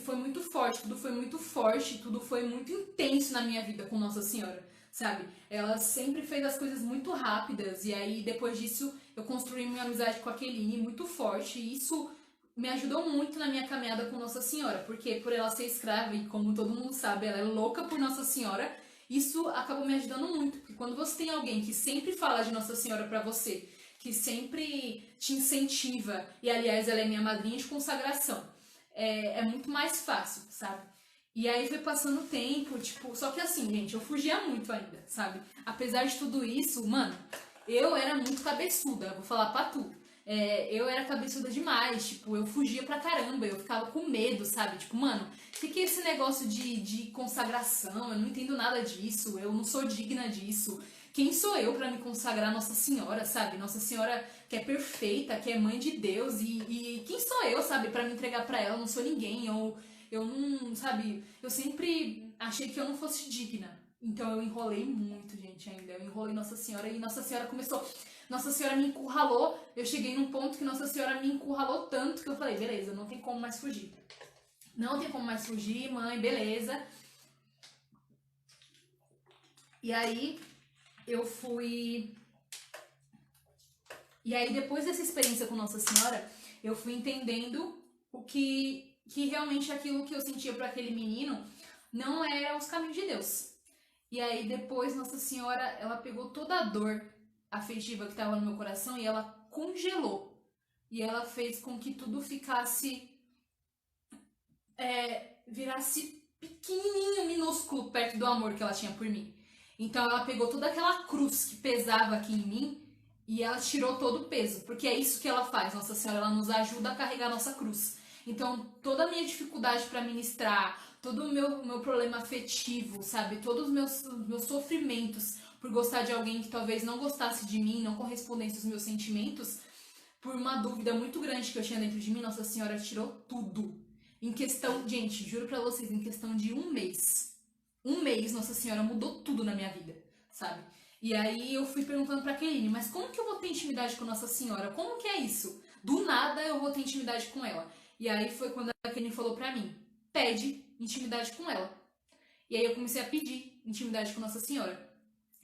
foi muito forte, tudo foi muito intenso na minha vida com Nossa Senhora, sabe? Ela sempre fez as coisas muito rápidas, e aí depois disso eu construí minha amizade com a Keline muito forte, e isso me ajudou muito na minha caminhada com Nossa Senhora, porque por ela ser escrava e como todo mundo sabe, ela é louca por Nossa Senhora, isso acabou me ajudando muito, porque quando você tem alguém que sempre fala de Nossa Senhora pra você, que sempre te incentiva, e aliás ela é minha madrinha de consagração, é muito mais fácil, sabe? E aí foi passando o tempo, tipo, só que assim, gente, eu fugia muito ainda, sabe? Apesar de tudo isso, mano, eu era muito cabeçuda, vou falar pra tu. Eu era cabeçuda demais, tipo, eu fugia pra caramba, eu ficava com medo, sabe? Tipo, mano, o que é esse negócio de consagração? Eu não entendo nada disso, eu não sou digna disso. Quem sou eu pra me consagrar a Nossa Senhora, sabe? Nossa Senhora que é perfeita, que é mãe de Deus, e quem sou eu, sabe, pra me entregar pra ela? Eu não sou ninguém, eu não, sabe? Eu sempre achei que eu não fosse digna. Então eu enrolei muito, gente, ainda. Eu enrolei Nossa Senhora e Nossa Senhora começou. Nossa Senhora me encurralou. Eu cheguei num ponto que Nossa Senhora me encurralou tanto que eu falei, beleza, não tem como mais fugir. Não tem como mais fugir, mãe, beleza. E aí eu fui. E aí depois dessa experiência com Nossa Senhora, eu fui entendendo o que realmente aquilo que eu sentia para aquele menino não era os caminhos de Deus. E aí depois Nossa Senhora, ela pegou toda a dor afetiva que estava no meu coração e ela congelou. E ela fez com que tudo ficasse virasse pequenininho, minúsculo perto do amor que ela tinha por mim. Então ela pegou toda aquela cruz que pesava aqui em mim e ela tirou todo o peso, porque é isso que ela faz. Nossa Senhora, ela nos ajuda a carregar a nossa cruz. Então toda a minha dificuldade para ministrar, todo o meu problema afetivo, sabe? Todos os meus sofrimentos por gostar de alguém que talvez não gostasse de mim, não correspondesse aos meus sentimentos, por uma dúvida muito grande que eu tinha dentro de mim, Nossa Senhora tirou tudo. Em questão, gente, juro pra vocês, em questão de um mês, Nossa Senhora mudou tudo na minha vida, sabe? E aí eu fui perguntando pra Keline, mas como que eu vou ter intimidade com Nossa Senhora? Como que é isso? Do nada eu vou ter intimidade com ela. E aí foi quando a Keline falou pra mim, pede intimidade com ela. E aí eu comecei a pedir intimidade com Nossa Senhora.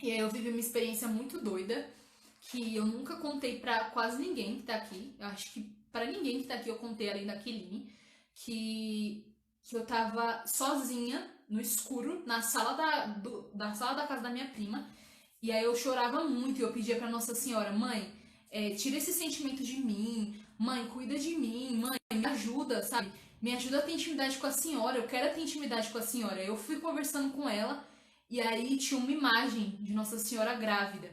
E aí eu vivi uma experiência muito doida, que eu nunca contei pra quase ninguém que tá aqui. Eu acho que pra ninguém que tá aqui eu contei além da Keline, que eu tava sozinha, no escuro, na sala sala da casa da minha prima. E aí eu chorava muito e eu pedia pra Nossa Senhora, mãe, tira esse sentimento de mim, mãe, cuida de mim, mãe, me ajuda, sabe? Me ajuda a ter intimidade com a senhora, eu quero ter intimidade com a senhora. Eu fui conversando com ela e aí tinha uma imagem de Nossa Senhora grávida.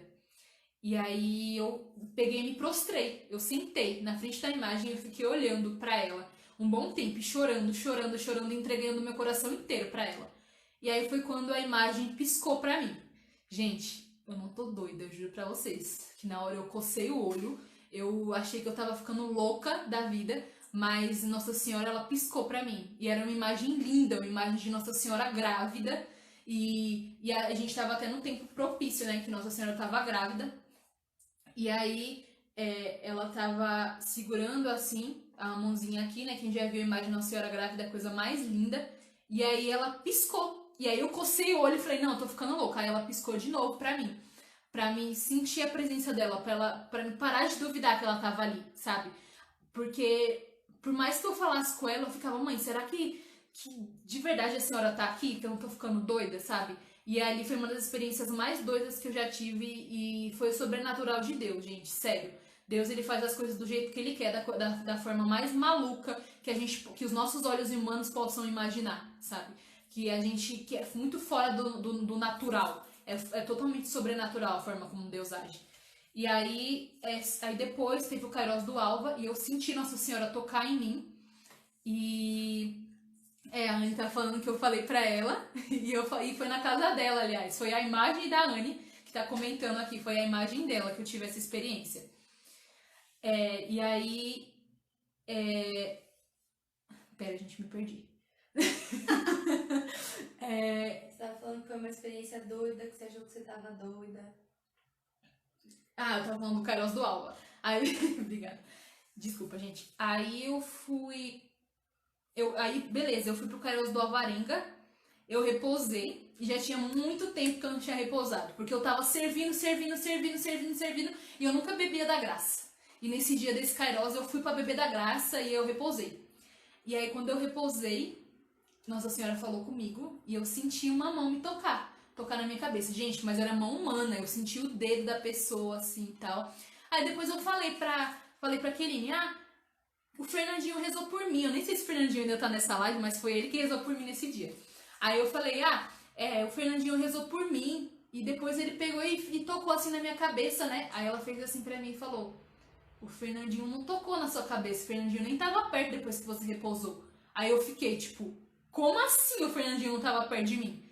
E aí eu peguei e me prostrei, eu sentei na frente da imagem e eu fiquei olhando pra ela um bom tempo, chorando, entregando meu coração inteiro pra ela. E aí foi quando a imagem piscou pra mim. Gente, eu não tô doida, eu juro pra vocês, que na hora eu cocei o olho, Eu achei que eu tava ficando louca da vida, mas Nossa Senhora, ela piscou pra mim. E era uma imagem linda, uma imagem de Nossa Senhora grávida. E a gente tava até num tempo propício, né, que Nossa Senhora tava grávida. E aí ela tava segurando assim, a mãozinha aqui, né? Quem já viu a imagem de Nossa Senhora grávida é a coisa mais linda. E aí ela piscou. E aí eu cocei o olho e falei, não, eu tô ficando louca. Aí ela piscou de novo pra mim sentir a presença dela, pra mim parar de duvidar que ela tava ali, sabe? Porque por mais que eu falasse com ela, eu ficava, mãe, será que de verdade a senhora tá aqui? Que eu não tô ficando doida, sabe? E ali foi uma das experiências mais doidas que eu já tive e foi o sobrenatural de Deus, gente, sério. Deus, ele faz as coisas do jeito que ele quer, da forma mais maluca que os nossos olhos humanos possam imaginar, sabe? Que é muito fora do natural. É totalmente sobrenatural a forma como Deus age. E aí depois teve o Kairos do Alva e eu senti Nossa Senhora tocar em mim. E a Anne tá falando que eu falei pra ela, e foi na casa dela, aliás. Foi a imagem da Anne que tá comentando aqui, foi a imagem dela que eu tive essa experiência. E aí. Pera, gente, me perdi. Você tava falando que foi uma experiência doida, que você achou que você tava doida. Eu tava falando do Kairos do Alva. Aí, obrigada. Desculpa, gente. Aí eu fui. Aí, beleza, eu fui pro Kairos do Alvarenga, eu repousei, e já tinha muito tempo que eu não tinha repousado, porque eu tava servindo, e eu nunca bebia da graça. E nesse dia desse Kairos eu fui pra beber da graça e eu repousei. E aí quando eu repousei, Nossa Senhora falou comigo e eu senti uma mão me tocar na minha cabeça. Gente, mas era mão humana, eu senti o dedo da pessoa assim e tal. Aí depois eu falei pra Keline, o Fernandinho rezou por mim. Eu nem sei se o Fernandinho ainda tá nessa live, mas foi ele que rezou por mim nesse dia. Aí eu falei, o Fernandinho rezou por mim. E depois ele pegou e tocou assim na minha cabeça, né? Aí ela fez assim pra mim e falou, o Fernandinho não tocou na sua cabeça, o Fernandinho nem tava perto depois que você repousou. Aí eu fiquei tipo, como assim o Fernandinho não tava perto de mim?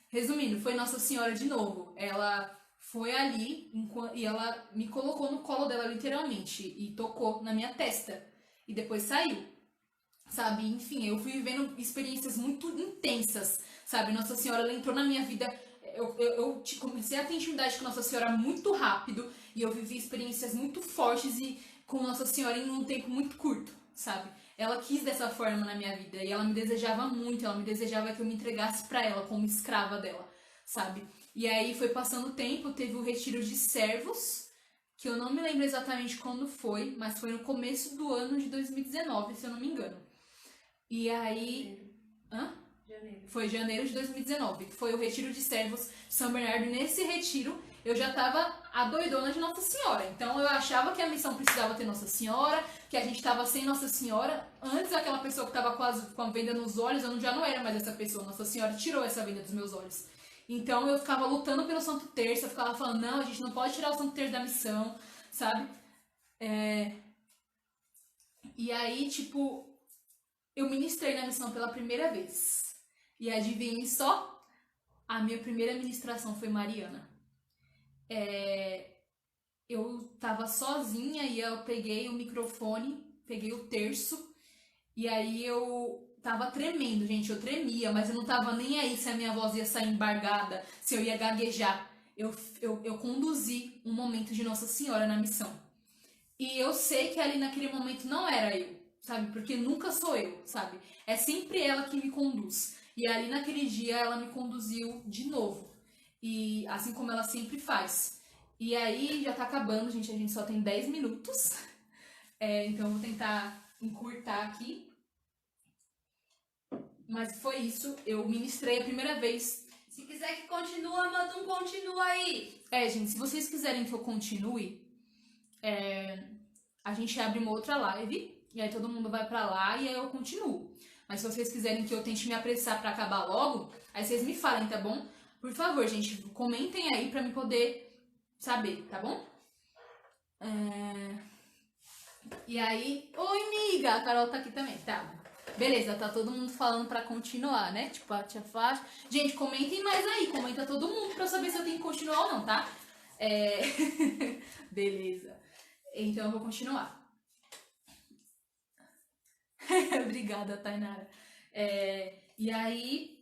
Resumindo, foi Nossa Senhora de novo. Ela foi ali e ela me colocou no colo dela literalmente e tocou na minha testa. E depois saiu, sabe? Enfim, eu fui vivendo experiências muito intensas, sabe? Nossa Senhora, ela entrou na minha vida. Eu comecei a ter intimidade com Nossa Senhora muito rápido e eu vivi experiências muito fortes e com Nossa Senhora em um tempo muito curto, sabe? Ela quis dessa forma na minha vida e ela me desejava muito, ela me desejava que eu me entregasse pra ela como escrava dela, sabe? E aí foi passando o tempo, teve o retiro de servos, que eu não me lembro exatamente quando foi, mas foi no começo do ano de 2019, se eu não me engano. E aí... Janeiro. Foi janeiro de 2019, que foi o retiro de servos de São Bernardo. E nesse retiro eu já tava a doidona de Nossa Senhora. Então eu achava que a missão precisava ter Nossa Senhora, que a gente tava sem Nossa Senhora. Antes aquela pessoa que tava com a venda nos olhos, eu já não era mais essa pessoa. Nossa Senhora tirou essa venda dos meus olhos. Então eu ficava lutando pelo Santo Terço, eu ficava falando, não, a gente não pode tirar o Santo Terço da missão, sabe? E aí, tipo, eu ministrei na missão pela primeira vez. E adivinhem só, a minha primeira ministração foi mariana. Eu tava sozinha e eu peguei o microfone, peguei o terço, e aí eu tava tremendo, gente, eu tremia, mas eu não tava nem aí se a minha voz ia sair embargada, se eu ia gaguejar. Eu conduzi um momento de Nossa Senhora na missão. E eu sei que ali naquele momento não era eu, sabe? Porque nunca sou eu, sabe? É sempre ela que me conduz. E ali naquele dia ela me conduziu de novo. E assim como ela sempre faz. E aí já tá acabando, gente. A gente só tem 10 minutos. Então eu vou tentar encurtar aqui. Mas foi isso. Eu ministrei a primeira vez. Se quiser que continue, manda um continua aí. Gente, se vocês quiserem que eu continue, a gente abre uma outra live. E aí todo mundo vai pra lá e aí eu continuo. Mas se vocês quiserem que eu tente me apressar pra acabar logo, aí vocês me falem, tá bom? Por favor, gente, comentem aí pra me poder saber, tá bom? E aí... Oi, amiga! A Carol tá aqui também, tá? Beleza, tá todo mundo falando pra continuar, né? Tipo, a tia faixa. Gente, comentem mais aí, comenta todo mundo pra eu saber se eu tenho que continuar ou não, tá? Beleza. Então eu vou continuar. Obrigada, Tainara. E aí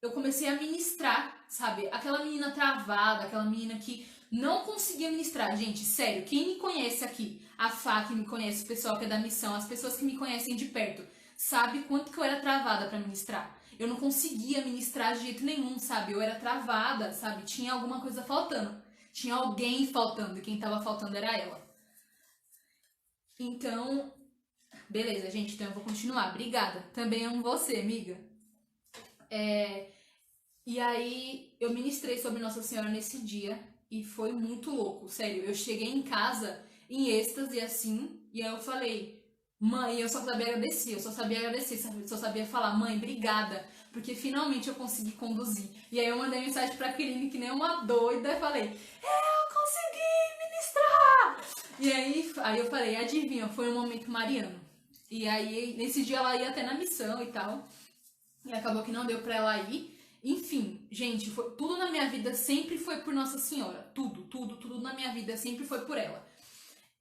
eu comecei a ministrar, sabe? Aquela menina travada, aquela menina que não conseguia ministrar. Gente, sério, quem me conhece aqui, a Fá que me conhece, o pessoal que é da missão, as pessoas que me conhecem de perto, sabe quanto que eu era travada pra ministrar. Eu não conseguia ministrar de jeito nenhum, sabe? Eu era travada, sabe? Tinha alguma coisa faltando. Tinha alguém faltando, e quem tava faltando era ela. Então, beleza, gente, então eu vou continuar. Obrigada. Também amo você, amiga. E aí, eu ministrei sobre Nossa Senhora nesse dia e foi muito louco, sério. Eu cheguei em casa em êxtase, assim, e aí eu falei, mãe, eu só sabia agradecer, só sabia falar, mãe, obrigada, porque finalmente eu consegui conduzir. E aí eu mandei mensagem pra Keline que nem uma doida e falei, eu consegui ministrar! E aí eu falei, adivinha, foi um momento mariano. E aí, nesse dia ela ia até na missão e tal, e acabou que não deu pra ela ir. Enfim, gente, tudo na minha vida sempre foi por Nossa Senhora. Tudo na minha vida sempre foi por ela.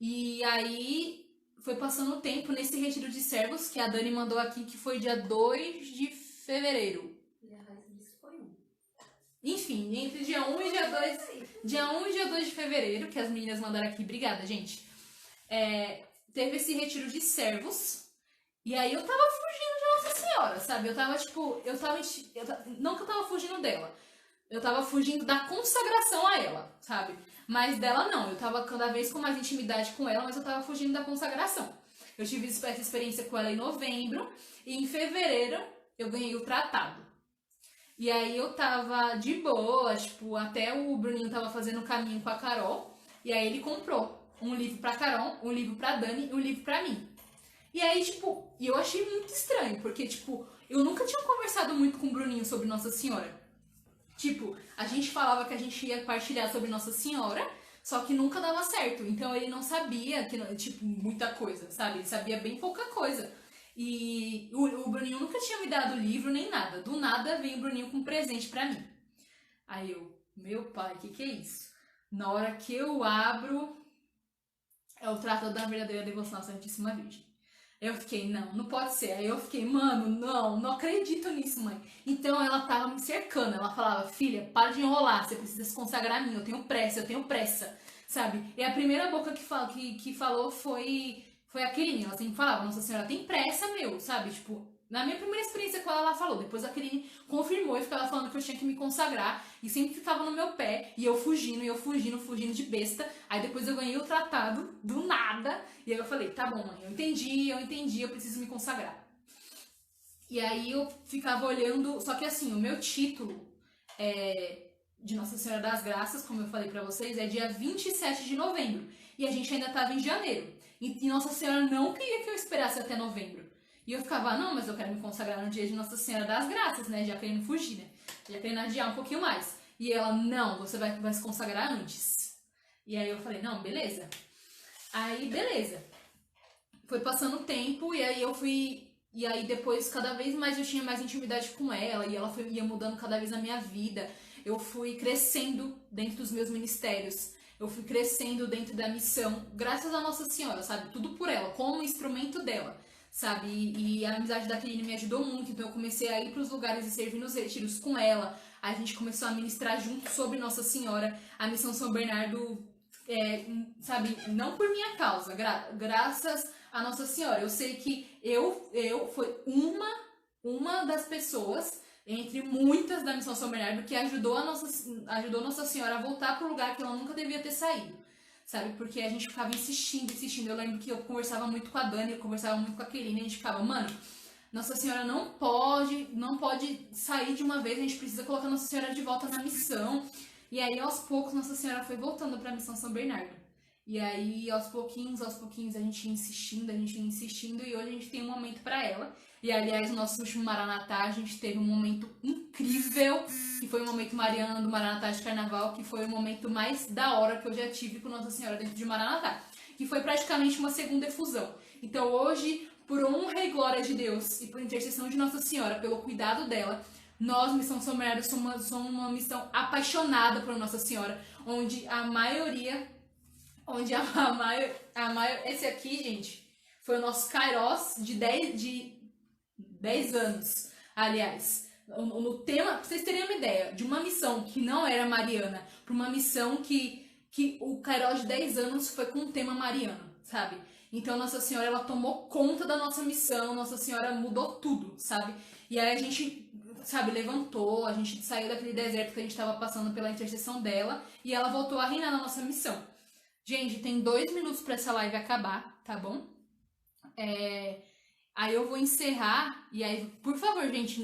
E aí, foi passando o tempo nesse retiro de servos, que a Dani mandou aqui, que foi dia 2 de fevereiro. E a Raíssa disse que foi um. Enfim, entre dia 1 e dia 2... Dia 1 e dia 2 de fevereiro, que as meninas mandaram aqui. Obrigada, gente. Teve esse retiro de servos. E aí eu tava fugindo de Nossa Senhora, sabe? Eu tava, tipo... não que eu tava fugindo dela. Eu tava fugindo da consagração a ela, sabe? Mas dela não. Eu tava cada vez com mais intimidade com ela, mas eu tava fugindo da consagração. Eu tive essa experiência com ela em novembro. E em fevereiro eu ganhei o tratado. E aí eu tava de boa, tipo, até o Bruninho tava fazendo o caminho com a Carol. E aí ele comprou um livro pra Carol, um livro pra Dani e um livro pra mim. E aí, tipo, eu achei muito estranho, porque, tipo, eu nunca tinha conversado muito com o Bruninho sobre Nossa Senhora. Tipo, a gente falava que a gente ia partilhar sobre Nossa Senhora, só que nunca dava certo. Então ele não sabia, tipo, muita coisa, sabe? Ele sabia bem pouca coisa. E o Bruninho nunca tinha me dado livro nem nada. Do nada veio o Bruninho com um presente pra mim. Aí eu, meu pai, que é isso? Na hora que eu abro, é o Tratado da Verdadeira Devoção à Santíssima Virgem. Eu fiquei, não pode ser. Aí eu fiquei, mano, não acredito nisso, mãe. Então ela tava me cercando, ela falava, filha, para de enrolar, você precisa se consagrar a mim, eu tenho pressa, sabe? E a primeira boca que falou foi a Keline, ela sempre falava, Nossa Senhora tem pressa, meu, sabe? Tipo, na minha primeira experiência com ela falou, depois a Keline confirmou e ficava falando que eu tinha que me consagrar, e sempre ficava no meu pé, e eu fugindo de besta. Aí depois eu ganhei o tratado, do nada, e aí eu falei, tá bom, mãe, eu entendi, eu preciso me consagrar. E aí eu ficava olhando, só que assim, o meu título de Nossa Senhora das Graças, como eu falei pra vocês, é dia 27 de novembro, e a gente ainda tava em janeiro, e Nossa Senhora não queria que eu esperasse até novembro. E eu ficava, não, mas eu quero me consagrar no dia de Nossa Senhora das Graças, né? Já querendo fugir, né? Já querendo adiar um pouquinho mais. E ela, não, você vai se consagrar antes. E aí eu falei, não, beleza. Aí, beleza. Foi passando o tempo e aí eu fui... E aí depois, cada vez mais eu tinha mais intimidade com ela. E ela ia mudando cada vez a minha vida. Eu fui crescendo dentro dos meus ministérios. Eu fui crescendo dentro da missão. Graças a Nossa Senhora, sabe? Tudo por ela, como instrumento dela. Sabe, e a amizade da Keline me ajudou muito, então eu comecei a ir para os lugares e servir nos retiros com ela. A gente começou a ministrar junto sobre Nossa Senhora, a Missão São Bernardo, sabe, não por minha causa, graças a Nossa Senhora. Eu sei que eu fui uma das pessoas, entre muitas da Missão São Bernardo, que ajudou Nossa Senhora a voltar para o lugar que ela nunca devia ter saído. Sabe, porque a gente ficava insistindo. Eu lembro que eu conversava muito com a Dani, eu conversava muito com a Keline, a gente ficava, mano, Nossa Senhora não pode sair de uma vez, a gente precisa colocar Nossa Senhora de volta na missão. E aí, aos poucos, Nossa Senhora foi voltando pra Missão São Bernardo. E aí, aos pouquinhos, a gente ia insistindo, e hoje a gente tem um momento pra ela. E, aliás, no nosso último Maranatá, a gente teve um momento incrível, que foi o momento mariano do Maranatá de Carnaval, que foi o momento mais da hora que eu já tive com Nossa Senhora dentro de Maranatá, que foi praticamente uma segunda efusão. Então, hoje, por honra e glória de Deus, e por intercessão de Nossa Senhora, pelo cuidado dela, nós, Missão São Bernardo, somos uma missão apaixonada por Nossa Senhora, onde a maioria onde esse aqui, gente, foi o nosso Kairos de 10 anos, aliás. No tema, pra vocês terem uma ideia, de uma missão que não era mariana, pra uma missão que o Kairos de 10 anos foi com o tema mariano, sabe? Então Nossa Senhora, ela tomou conta da nossa missão, Nossa Senhora mudou tudo, sabe? E aí a gente, sabe, levantou, a gente saiu daquele deserto que a gente tava passando pela intercessão dela e ela voltou a reinar na nossa missão. Gente, tem 2 minutos pra essa live acabar, tá bom? Aí eu vou encerrar, e aí, por favor, gente,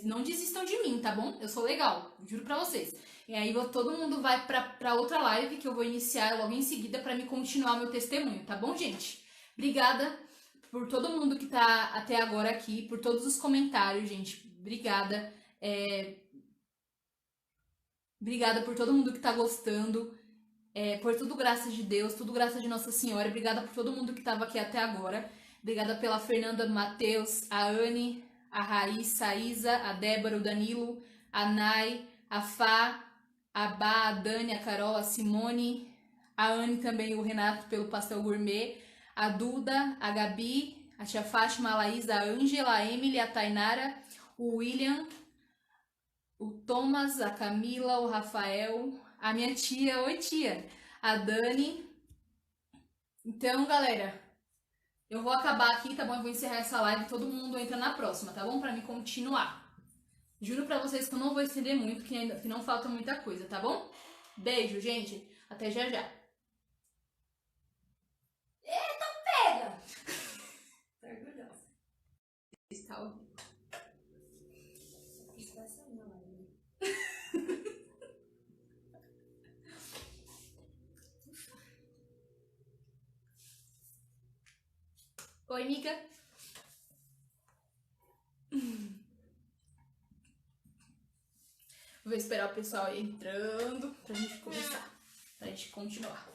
não desistam de mim, tá bom? Eu sou legal, juro pra vocês. E aí todo mundo vai pra outra live que eu vou iniciar logo em seguida pra me continuar meu testemunho, tá bom, gente? Obrigada por todo mundo que tá até agora aqui, por todos os comentários, gente. Obrigada. Obrigada por todo mundo que tá gostando. Por tudo graças de Deus, tudo graças de Nossa Senhora. Obrigada por todo mundo que tava aqui até agora. Obrigada pela Fernanda, Matheus, a Anne, a Raíssa, a Isa, a Débora, o Danilo, a Nai, a Fá, a Bá, a Dani, a Carol, a Simone, a Anne também, o Renato pelo pastel gourmet, a Duda, a Gabi, a tia Fátima, a Laís, a Ângela, a Emily, a Tainara, o William, o Thomas, a Camila, o Rafael, a minha tia, oi tia, a Dani. Então, galera, eu vou acabar aqui, tá bom? Eu vou encerrar essa live e todo mundo entra na próxima, tá bom? Pra me continuar. Juro pra vocês que eu não vou estender muito, que não falta muita coisa, tá bom? Beijo, gente. Até já já. Eita, pega! Tô orgulhosa. Está ouvindo. Isso vai sair na live. Oi, amiga. Vou esperar o pessoal aí entrando pra gente começar, pra gente continuar.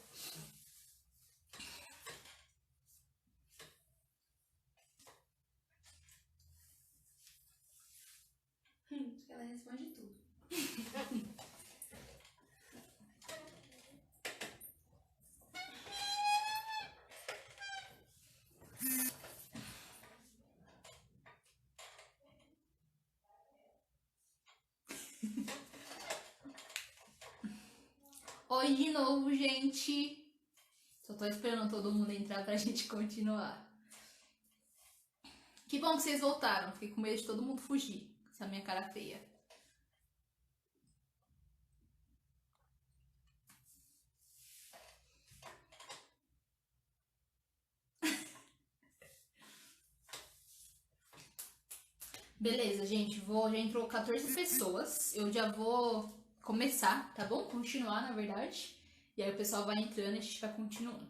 Ela responde tudo. Oi de novo, gente. Só tô esperando todo mundo entrar pra gente continuar. Que bom que vocês voltaram. Fiquei com medo de todo mundo fugir. Essa minha cara feia. Beleza, gente. Já entrou 14 pessoas. Eu já vou começar, tá bom? Continuar, na verdade. E aí o pessoal vai entrando e a gente vai continuando.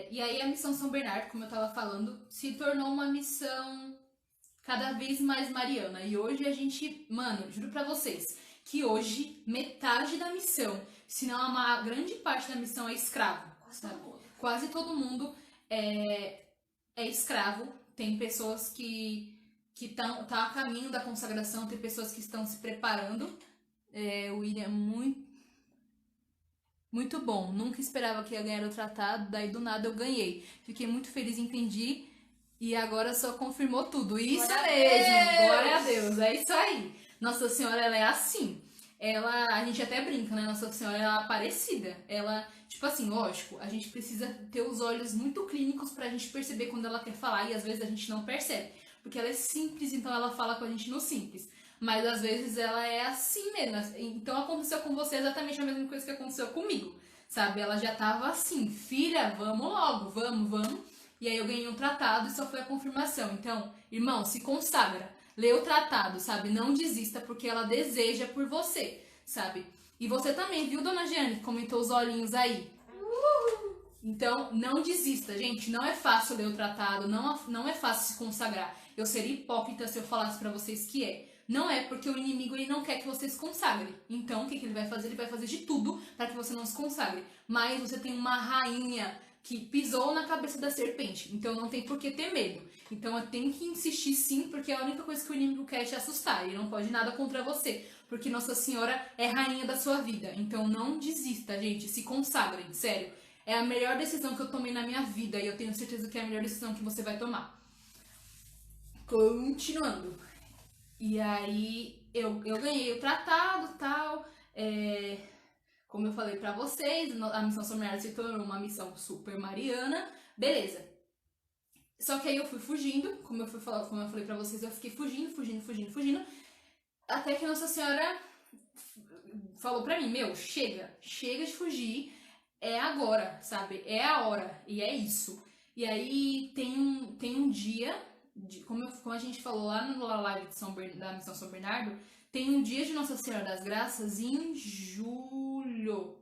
E aí a missão São Bernardo, como eu tava falando, se tornou uma missão cada vez mais mariana. E hoje a gente, mano, juro pra vocês, que hoje metade da missão, se não uma grande parte da missão é escravo. Sabe? Quase todo mundo é escravo. Tem pessoas que estão a caminho da consagração, tem pessoas que estão se preparando. O William é muito bom. Nunca esperava que ia ganhar o tratado, daí do nada eu ganhei. Fiquei muito feliz, entendi. E agora só confirmou tudo. Isso mesmo! Glória a Deus! É isso aí! Nossa Senhora, ela é assim. A gente até brinca, né? Nossa Senhora, ela é aparecida. Ela, tipo assim, lógico, a gente precisa ter os olhos muito clínicos pra gente perceber quando ela quer falar e às vezes a gente não percebe. Porque ela é simples, então ela fala com a gente no simples. Mas às vezes ela é assim mesmo. Então aconteceu com você exatamente a mesma coisa que aconteceu comigo. Sabe? Ela já tava assim, filha, vamos logo, vamos. E aí eu ganhei um tratado e só foi a confirmação. Então, irmão, se consagra. Lê o tratado, sabe? Não desista porque ela deseja por você, sabe? E você também, viu, dona Jeane, que comentou os olhinhos aí? Então, não desista, gente. Não é fácil ler o tratado, não é fácil se consagrar. Eu seria hipócrita se eu falasse pra vocês que é. Não é, porque o inimigo ele não quer que você se consagre. Então, o que ele vai fazer? Ele vai fazer de tudo para que você não se consagre. Mas você tem uma rainha que pisou na cabeça da serpente. Então, não tem por que ter medo. Então, eu tenho que insistir sim, porque é a única coisa que o inimigo quer é te assustar. Ele não pode nada contra você, porque Nossa Senhora é rainha da sua vida. Então, não desista, gente. Se consagrem, sério. É a melhor decisão que eu tomei na minha vida e eu tenho certeza que é a melhor decisão que você vai tomar. Continuando. E aí eu ganhei o tratado e tal. Como eu falei pra vocês, a missão Sombreada se tornou uma missão super mariana. Beleza. Só que aí eu fui fugindo, como eu falei pra vocês, eu fiquei fugindo. Até que Nossa Senhora falou pra mim, chega de fugir, é agora, sabe? É a hora, e é isso. E aí tem um dia, como a gente falou lá na live da Missão São Bernardo, tem um dia de Nossa Senhora das Graças em julho.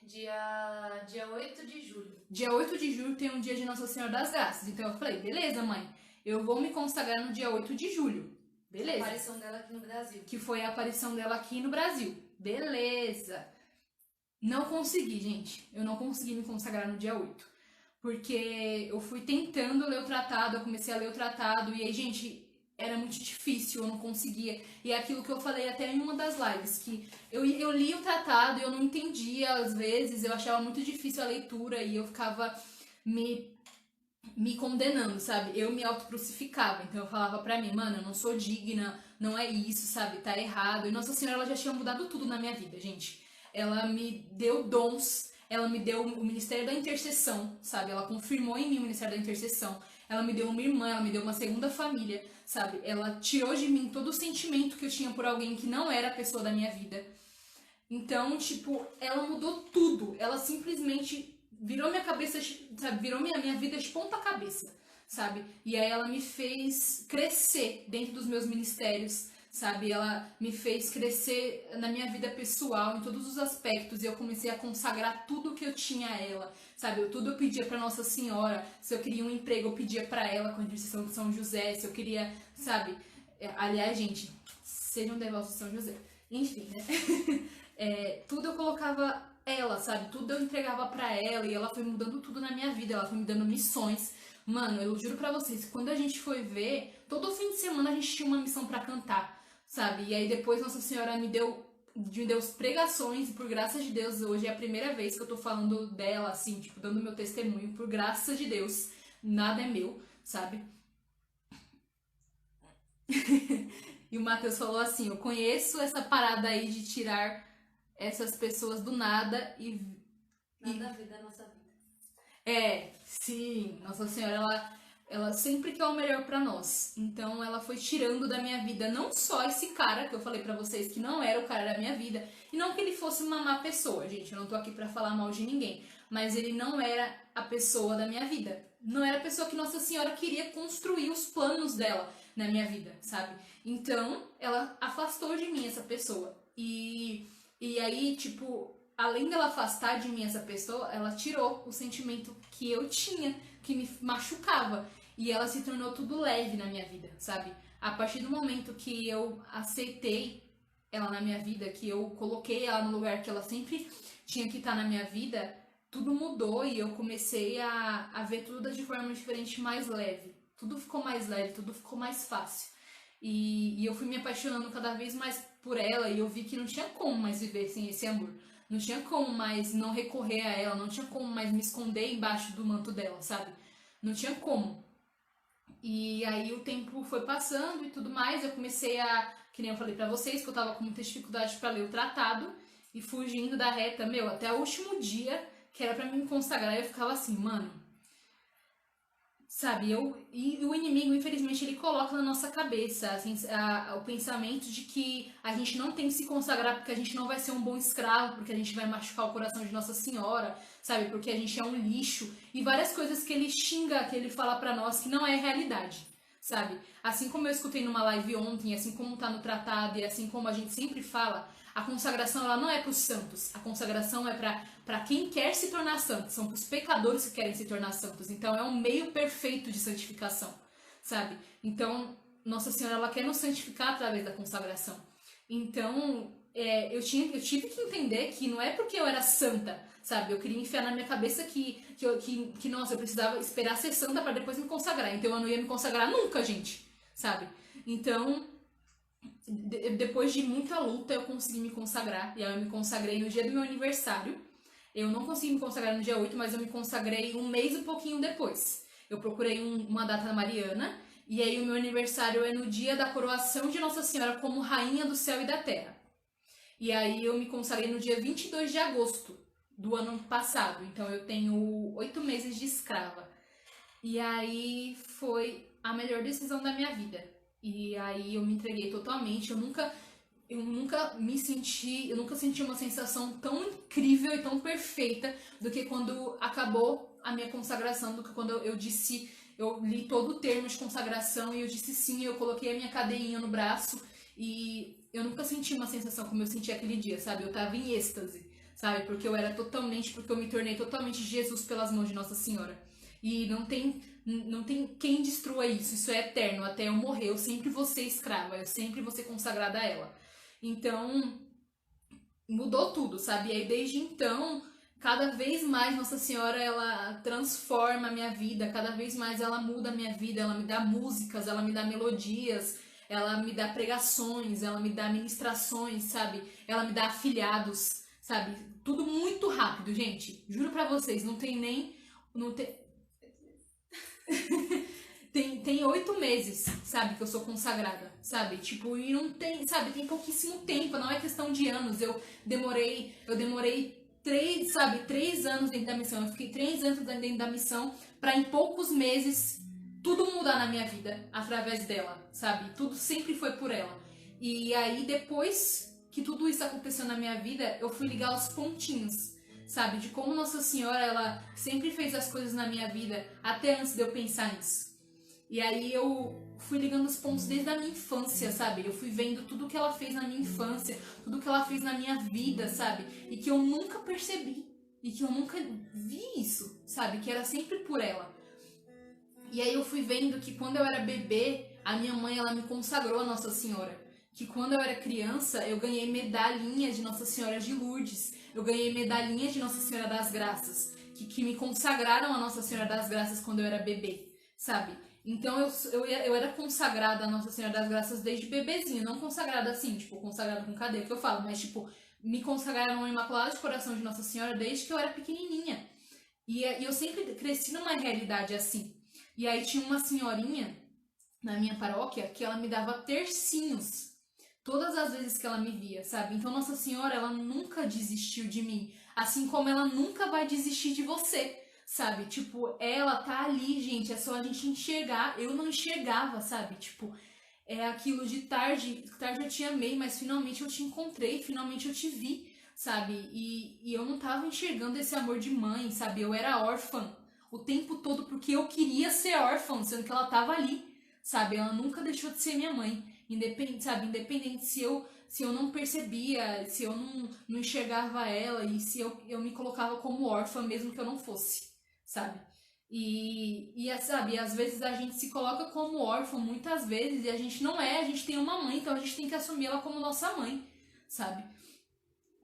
Dia 8 de julho. Dia 8 de julho tem um dia de Nossa Senhora das Graças. Então eu falei, beleza, mãe, eu vou me consagrar no dia 8 de julho. Beleza. A aparição dela aqui no Brasil. Que foi a aparição dela aqui no Brasil. Beleza. Não consegui, gente. Eu não consegui me consagrar no dia 8. Porque eu fui tentando ler o tratado, eu comecei a ler o tratado, e aí, gente, era muito difícil, eu não conseguia. E é aquilo que eu falei até em uma das lives, que eu li o tratado e eu não entendia, às vezes, eu achava muito difícil a leitura e eu ficava me condenando, sabe? Eu me autocrucificava. Então eu falava pra mim, mano, eu não sou digna, não é isso, sabe? Tá errado. E Nossa Senhora, ela já tinha mudado tudo na minha vida, gente. Ela me deu dons, ela me deu o Ministério da Intercessão, sabe? Ela confirmou em mim o Ministério da Intercessão. Ela me deu uma irmã, ela me deu uma segunda família, sabe? Ela tirou de mim todo o sentimento que eu tinha por alguém que não era a pessoa da minha vida. Então, tipo, ela mudou tudo. Ela simplesmente virou minha cabeça, sabe? Virou minha vida de ponta cabeça, sabe? E aí ela me fez crescer dentro dos meus ministérios, sabe? Ela me fez crescer na minha vida pessoal, em todos os aspectos, e eu comecei a consagrar tudo que eu tinha a ela, sabe? Tudo eu pedia pra Nossa Senhora. Se eu queria um emprego, eu pedia pra ela com a intercessão de São José. Se eu queria, sabe? Aliás, gente, sejam devotos de São José. Enfim, né? Tudo eu colocava ela, sabe? Tudo eu entregava pra ela e ela foi mudando tudo na minha vida. Ela foi me dando missões. Mano, eu juro pra vocês, quando a gente foi ver, todo fim de semana a gente tinha uma missão pra cantar, sabe? E aí depois Nossa Senhora me deu pregações e por graça de Deus, hoje é a primeira vez que eu tô falando dela, assim, tipo, dando meu testemunho, por graça de Deus, nada é meu, sabe? E o Matheus falou assim, eu conheço essa parada aí de tirar essas pessoas do nada e... Nada a ver da nossa vida. Sim, Nossa Senhora, ela sempre quer o melhor pra nós. Então ela foi tirando da minha vida não só esse cara que eu falei pra vocês que não era o cara da minha vida, e não que ele fosse uma má pessoa, gente, eu não tô aqui pra falar mal de ninguém, mas ele não era a pessoa da minha vida. Não era a pessoa que Nossa Senhora queria construir os planos dela na minha vida, sabe? Então ela afastou de mim essa pessoa. E aí, tipo, além dela afastar de mim essa pessoa, ela tirou o sentimento que eu tinha, que me machucava. E ela se tornou tudo leve na minha vida, sabe? A partir do momento que eu aceitei ela na minha vida, que eu coloquei ela no lugar que ela sempre tinha que estar na minha vida, tudo mudou e eu comecei a ver tudo de forma diferente, mais leve. Tudo ficou mais leve, tudo ficou mais fácil. E eu fui me apaixonando cada vez mais por ela e eu vi que não tinha como mais viver sem esse amor. Não tinha como mais não recorrer a ela, não tinha como mais me esconder embaixo do manto dela, sabe? Não tinha como. E aí o tempo foi passando e tudo mais, eu comecei que nem eu falei pra vocês, que eu tava com muita dificuldade pra ler o tratado e fugindo da reta, até o último dia, que era pra me consagrar, eu ficava assim, mano, sabe, e o inimigo, infelizmente, ele coloca na nossa cabeça assim, o pensamento de que a gente não tem que se consagrar porque a gente não vai ser um bom escravo, porque a gente vai machucar o coração de Nossa Senhora, sabe, porque a gente é um lixo, e várias coisas que ele xinga, que ele fala pra nós que não é realidade, sabe? Assim como eu escutei numa live ontem, assim como tá no tratado e assim como a gente sempre fala, a consagração ela não é pros santos, a consagração é pra quem quer se tornar santo, são pros pecadores que querem se tornar santos, então é um meio perfeito de santificação, sabe? Então, Nossa Senhora, ela quer nos santificar através da consagração. Então, eu tive que entender que não é porque eu era santa, sabe? Eu queria enfiar na minha cabeça que nossa, eu precisava esperar ser santa para depois me consagrar, então eu não ia me consagrar nunca, gente, sabe? Então, depois de muita luta, eu consegui me consagrar, e aí eu me consagrei no dia do meu aniversário, Eu não consegui me consagrar no dia 8, mas eu me consagrei um mês e um pouquinho depois. Eu procurei uma data mariana, e aí o meu aniversário é no dia da coroação de Nossa Senhora como Rainha do Céu e da Terra. E aí eu me consagrei no dia 22 de agosto do ano passado. Então eu tenho 8 meses de escrava. E aí foi a melhor decisão da minha vida. E aí eu me entreguei totalmente. Eu nunca senti uma sensação tão incrível e tão perfeita do que quando acabou a minha consagração, do que quando eu li todo o termo de consagração e eu disse sim, eu coloquei a minha cadeinha no braço e eu nunca senti uma sensação como eu senti aquele dia, sabe? Eu tava em êxtase, sabe? Porque eu me tornei totalmente Jesus pelas mãos de Nossa Senhora. E não tem quem destrua isso é eterno, até eu morrer, eu sempre vou ser escrava, eu sempre vou ser consagrada a ela. Então, mudou tudo, sabe? E aí desde então, cada vez mais Nossa Senhora, ela transforma a minha vida, cada vez mais ela muda a minha vida, ela me dá músicas, ela me dá melodias, ela me dá pregações, ela me dá ministrações, sabe? Ela me dá afilhados, sabe? Tudo muito rápido, gente. Juro pra vocês, não tem nem... Não tem... tem 8 meses, sabe, que eu sou consagrada, sabe? Tipo, e não tem, sabe, tem pouquíssimo tempo, não é questão de anos. Eu demorei 3 anos dentro da missão. Eu fiquei 3 anos dentro da missão pra em poucos meses tudo mudar na minha vida através dela, sabe? Tudo sempre foi por ela. E aí depois que tudo isso aconteceu na minha vida, eu fui ligar os pontinhos, sabe? De como Nossa Senhora, ela sempre fez as coisas na minha vida, até antes de eu pensar nisso. E aí eu fui ligando os pontos desde a minha infância, sabe? Eu fui vendo tudo que ela fez na minha infância, tudo que ela fez na minha vida, sabe? E que eu nunca percebi, e que eu nunca vi isso, sabe? Que era sempre por ela. E aí eu fui vendo que quando eu era bebê, a minha mãe, ela me consagrou a Nossa Senhora. Que quando eu era criança, eu ganhei medalhinha de Nossa Senhora de Lourdes. Eu ganhei medalhinha de Nossa Senhora das Graças. Que me consagraram a Nossa Senhora das Graças quando eu era bebê, sabe? Então eu era consagrada a Nossa Senhora das Graças desde bebezinho. Não consagrada assim, tipo, consagrada com cadeia que eu falo. Mas, tipo, me consagraram ao Imaculado de Coração de Nossa Senhora desde que eu era pequenininha. E eu sempre cresci numa realidade assim. E aí tinha uma senhorinha na minha paróquia que ela me dava tercinhos todas as vezes que ela me via, sabe? Então Nossa Senhora, ela nunca desistiu de mim, assim como ela nunca vai desistir de você, sabe? Tipo, ela tá ali, gente, é só a gente enxergar. Eu não enxergava, sabe? Tipo, é aquilo de tarde eu te amei, mas finalmente eu te encontrei, finalmente eu te vi, sabe? E eu não tava enxergando esse amor de mãe, sabe? Eu era órfã o tempo todo porque eu queria ser órfã, sendo que ela tava ali, sabe? Ela nunca deixou de ser minha mãe, independente, sabe? Independente se eu não percebia, se eu não enxergava ela e se eu me colocava como órfã mesmo que eu não fosse, sabe? Sabe, às vezes a gente se coloca como órfão muitas vezes e a gente não é, a gente tem uma mãe, então a gente tem que assumir ela como nossa mãe, sabe?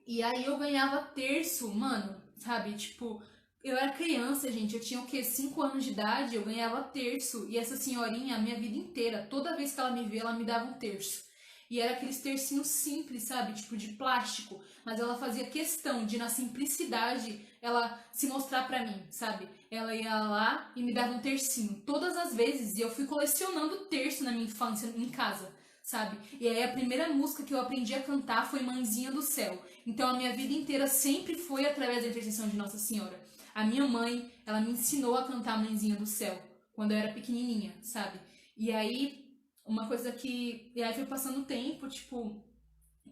E aí eu ganhava terço, mano, sabe? Tipo, eu era criança, gente, eu tinha o quê? 5 anos de idade, eu ganhava terço. E essa senhorinha, a minha vida inteira, toda vez que ela me via, ela me dava um terço. E era aqueles tercinhos simples, sabe? Tipo, de plástico. Mas ela fazia questão de, na simplicidade, ela se mostrar pra mim, sabe? Ela ia lá e me dava um tercinho. Todas as vezes. E eu fui colecionando terço na minha infância, em casa, sabe? E aí a primeira música que eu aprendi a cantar foi Mãezinha do Céu. Então a minha vida inteira sempre foi através da intercessão de Nossa Senhora. A minha mãe, ela me ensinou a cantar Mãezinha do Céu, quando eu era pequenininha, sabe? E aí, uma coisa que... E aí foi passando o tempo, tipo...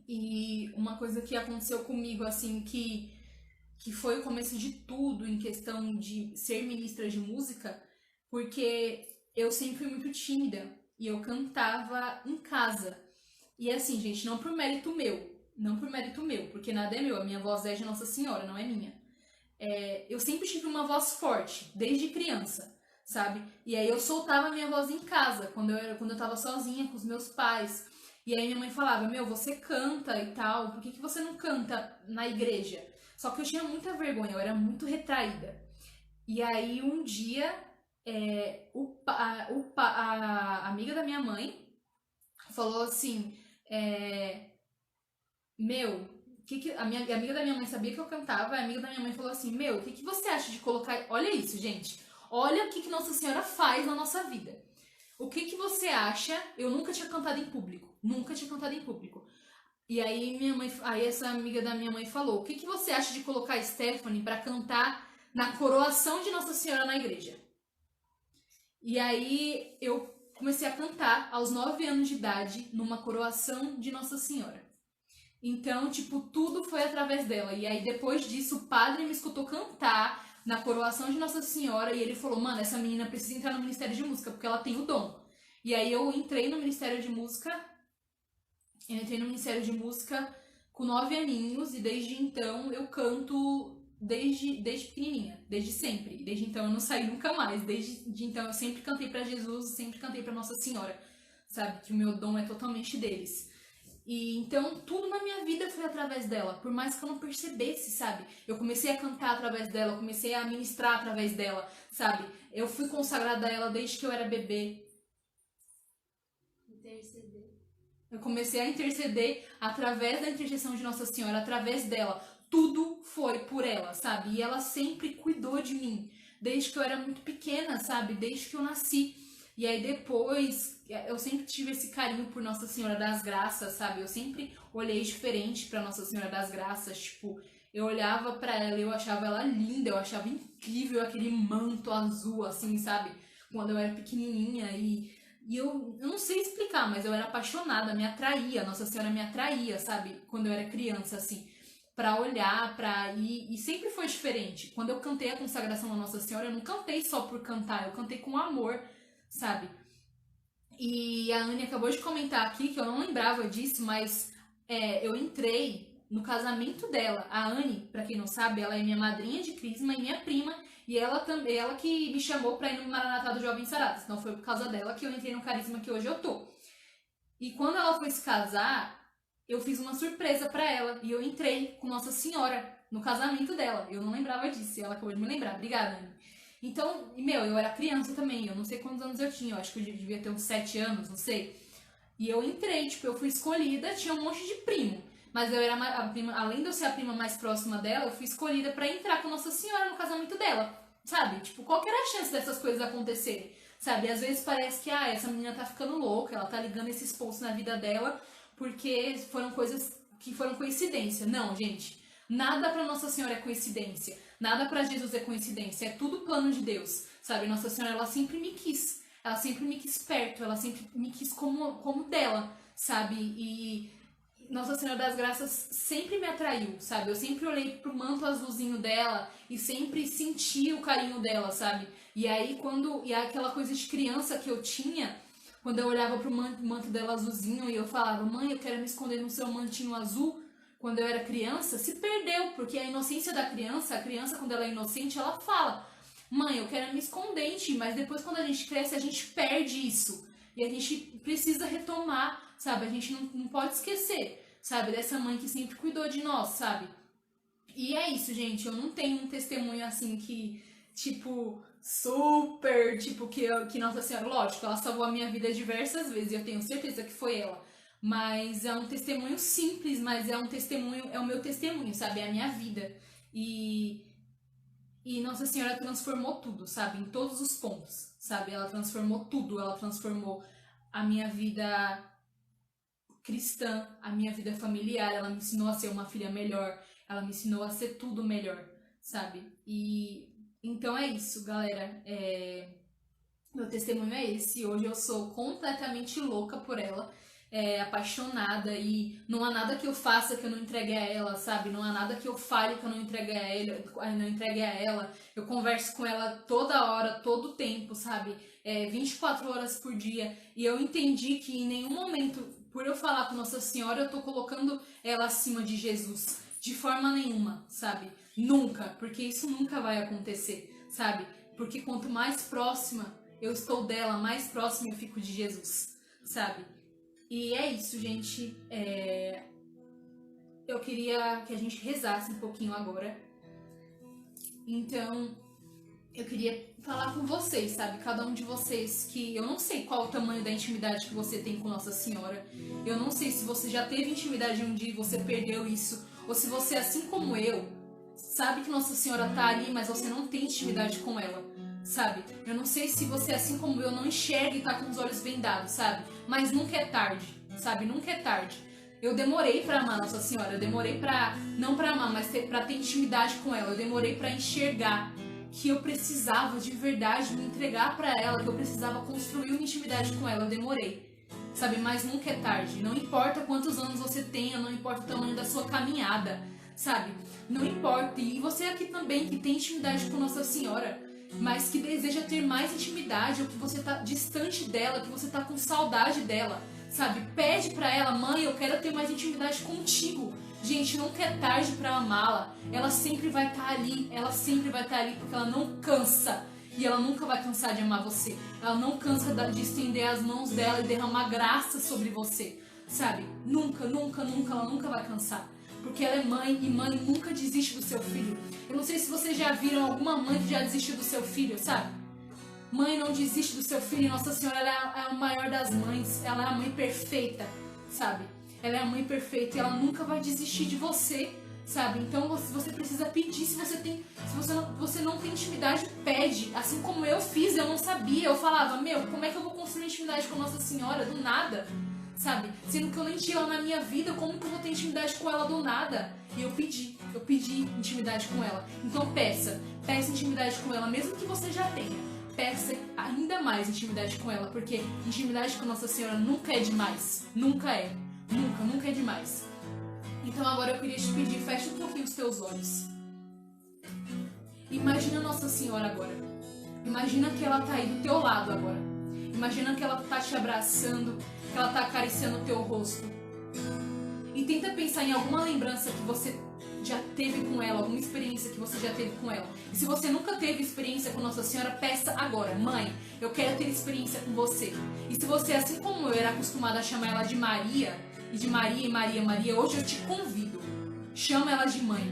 E uma coisa que aconteceu comigo, assim, que foi o começo de tudo em questão de ser ministra de música, porque eu sempre fui muito tímida e eu cantava em casa. E assim, gente, não por mérito meu, porque nada é meu, a minha voz é de Nossa Senhora, não é minha. Eu sempre tive uma voz forte, desde criança, sabe? E aí eu soltava a minha voz em casa, quando eu tava sozinha com os meus pais. E aí minha mãe falava, meu, você canta e tal, por que você não canta na igreja? Só que eu tinha muita vergonha, eu era muito retraída. E aí um dia, a amiga da minha mãe falou assim, meu, a amiga da minha mãe sabia que eu cantava, a amiga da minha mãe falou assim, meu, o que você acha de colocar... Olha isso, gente. Olha o que Nossa Senhora faz na nossa vida. O que você acha... Eu nunca tinha cantado em público. Nunca tinha cantado em público. E aí essa amiga da minha mãe falou, o que você acha de colocar a Stephanie pra cantar na coroação de Nossa Senhora na igreja? E aí eu comecei a cantar aos 9 anos de idade numa coroação de Nossa Senhora. Então, tipo, tudo foi através dela. E aí depois disso o padre me escutou cantar na coroação de Nossa Senhora e ele falou, mano, essa menina precisa entrar no Ministério de Música porque ela tem o dom. E aí eu entrei no Ministério de Música... Eu entrei no Ministério de Música com 9 aninhos e desde então eu canto desde pequenininha, desde sempre. Desde então eu não saí nunca mais. Desde então eu sempre cantei pra Jesus, sempre cantei pra Nossa Senhora, sabe? Que o meu dom é totalmente deles. E então tudo na minha vida foi através dela, por mais que eu não percebesse, sabe? Eu comecei a cantar através dela, eu comecei a ministrar através dela, sabe? Eu fui consagrada a ela desde que eu era bebê. Eu comecei a interceder através da intercessão de Nossa Senhora, através dela. Tudo foi por ela, sabe? E ela sempre cuidou de mim, desde que eu era muito pequena, sabe? Desde que eu nasci. E aí depois, eu sempre tive esse carinho por Nossa Senhora das Graças, sabe? Eu sempre olhei diferente pra Nossa Senhora das Graças, tipo... Eu olhava pra ela e eu achava ela linda, eu achava incrível aquele manto azul, assim, sabe? Quando eu era pequenininha e eu não sei explicar, mas eu era apaixonada, me atraía, Nossa Senhora me atraía, sabe? Quando eu era criança, assim, pra olhar, e sempre foi diferente. Quando eu cantei a consagração da Nossa Senhora, eu não cantei só por cantar, eu cantei com amor, sabe? E a Anne acabou de comentar aqui, que eu não lembrava disso, mas eu entrei no casamento dela. A Anne, pra quem não sabe, ela é minha madrinha de crisma e minha prima, e ela que me chamou pra ir no Maranatá do Jovens Sarados. Então foi por causa dela que eu entrei no carisma que hoje eu tô. E quando ela foi se casar, eu fiz uma surpresa pra ela. E eu entrei com Nossa Senhora no casamento dela. Eu não lembrava disso e ela acabou de me lembrar. Obrigada, Anne. Então, eu era criança também. Eu não sei quantos anos eu tinha. Eu acho que eu devia ter uns 7 anos, não sei. E eu entrei, tipo, eu fui escolhida. Tinha um monte de primo. Mas eu era a prima, além de eu ser a prima mais próxima dela, eu fui escolhida pra entrar com Nossa Senhora no casamento dela, sabe? Tipo, qual que era a chance dessas coisas acontecerem, sabe? Às vezes parece que, essa menina tá ficando louca, ela tá ligando esses pontos na vida dela porque foram coisas que foram coincidência. Não, gente, nada pra Nossa Senhora é coincidência, nada pra Jesus é coincidência, é tudo plano de Deus, sabe? Nossa Senhora, ela sempre me quis perto, ela sempre me quis como dela, sabe? E Nossa Senhora das Graças sempre me atraiu, sabe? Eu sempre olhei pro manto azulzinho dela e sempre senti o carinho dela, sabe? E aí aquela coisa de criança que eu tinha, quando eu olhava pro manto dela azulzinho e eu falava, mãe, eu quero me esconder no seu mantinho azul, quando eu era criança, se perdeu, porque a inocência da criança, a criança quando ela é inocente, ela fala, mãe, eu quero me esconder em ti, mas depois quando a gente cresce, a gente perde isso. E a gente precisa retomar, sabe? A gente não pode esquecer, sabe? Dessa mãe que sempre cuidou de nós, sabe? E é isso, gente. Eu não tenho um testemunho assim que, tipo, super, tipo, que Nossa Senhora, lógico, ela salvou a minha vida diversas vezes e eu tenho certeza que foi ela. Mas é um testemunho simples, mas é o meu testemunho, sabe? É a minha vida. E Nossa Senhora transformou tudo, sabe? Em todos os pontos, sabe? Ela transformou tudo. Ela transformou a minha vida cristã, a minha vida familiar. Ela me ensinou a ser uma filha melhor. Ela me ensinou a ser tudo melhor, sabe? E então é isso, galera. Meu testemunho é esse. Hoje eu sou completamente louca por ela. Apaixonada, e não há nada que eu faça que eu não entregue a ela, sabe? Não há nada que eu fale que eu não entregue a ela. Eu converso com ela toda hora, todo tempo, sabe? 24 horas por dia. E eu entendi que em nenhum momento, por eu falar com Nossa Senhora, eu tô colocando ela acima de Jesus. De forma nenhuma, sabe? Nunca, porque isso nunca vai acontecer, sabe? Porque quanto mais próxima eu estou dela, mais próxima eu fico de Jesus, sabe? E é isso, gente. Eu queria que a gente rezasse um pouquinho agora. Então, eu queria falar com vocês, sabe? Cada um de vocês, que eu não sei qual o tamanho da intimidade que você tem com Nossa Senhora. Eu não sei se você já teve intimidade um dia e você perdeu isso, Ou se você, assim como eu, sabe que Nossa Senhora tá ali, mas você não tem intimidade com ela, sabe? Eu não sei se você, assim como eu, não enxerga e tá com os olhos vendados, sabe? Mas nunca é tarde, sabe? Nunca é tarde. Eu demorei pra amar Nossa Senhora, eu demorei pra, não pra amar, mas pra ter intimidade com ela, eu demorei pra enxergar que eu precisava de verdade me entregar pra ela, que eu precisava construir uma intimidade com ela, eu demorei, sabe? Mas nunca é tarde, não importa quantos anos você tenha, não importa o tamanho da sua caminhada, sabe? Não importa, e você aqui também que tem intimidade com Nossa Senhora, mas que deseja ter mais intimidade, ou que você tá distante dela, que você tá com saudade dela, sabe? Pede pra ela: mãe, eu quero ter mais intimidade contigo. Gente, nunca é tarde pra amá-la. Ela sempre vai estar ali. Ela sempre vai estar ali porque ela não cansa. E ela nunca vai cansar de amar você. Ela não cansa de estender as mãos dela e derramar graça sobre você. Sabe? Nunca, nunca, nunca. Ela nunca vai cansar. Porque ela é mãe e mãe nunca desiste do seu filho. Eu não sei se vocês já viram alguma mãe que já desistiu do seu filho, sabe? Mãe não desiste do seu filho. Nossa Senhora, ela é a maior das mães. Ela é a mãe perfeita, sabe? Ela é a mãe perfeita e ela nunca vai desistir de você, sabe? Então você precisa pedir. Se você não tem intimidade, pede. Assim como eu fiz, eu não sabia. Eu falava: meu, como é que eu vou construir intimidade com Nossa Senhora do nada? Sabe? Sendo que eu nem tinha ela na minha vida, como que eu vou ter intimidade com ela do nada? E eu pedi intimidade com ela. Então peça intimidade com ela, mesmo que você já tenha. Peça ainda mais intimidade com ela, porque intimidade com Nossa Senhora nunca é demais. Nunca é. Nunca, nunca é demais. Então agora eu queria te pedir, fecha um pouquinho os teus olhos. Imagina Nossa Senhora agora. Imagina que ela tá aí do teu lado agora. Imagina que ela tá te abraçando, que ela tá acariciando o teu rosto. E tenta pensar em alguma lembrança que você já teve com ela, alguma experiência que você já teve com ela. E se você nunca teve experiência com Nossa Senhora, peça agora: mãe, eu quero ter experiência com você. E se você, assim como eu, era acostumada a chamar ela de Maria, e de Maria, Maria, hoje eu te convido, chama ela de mãe,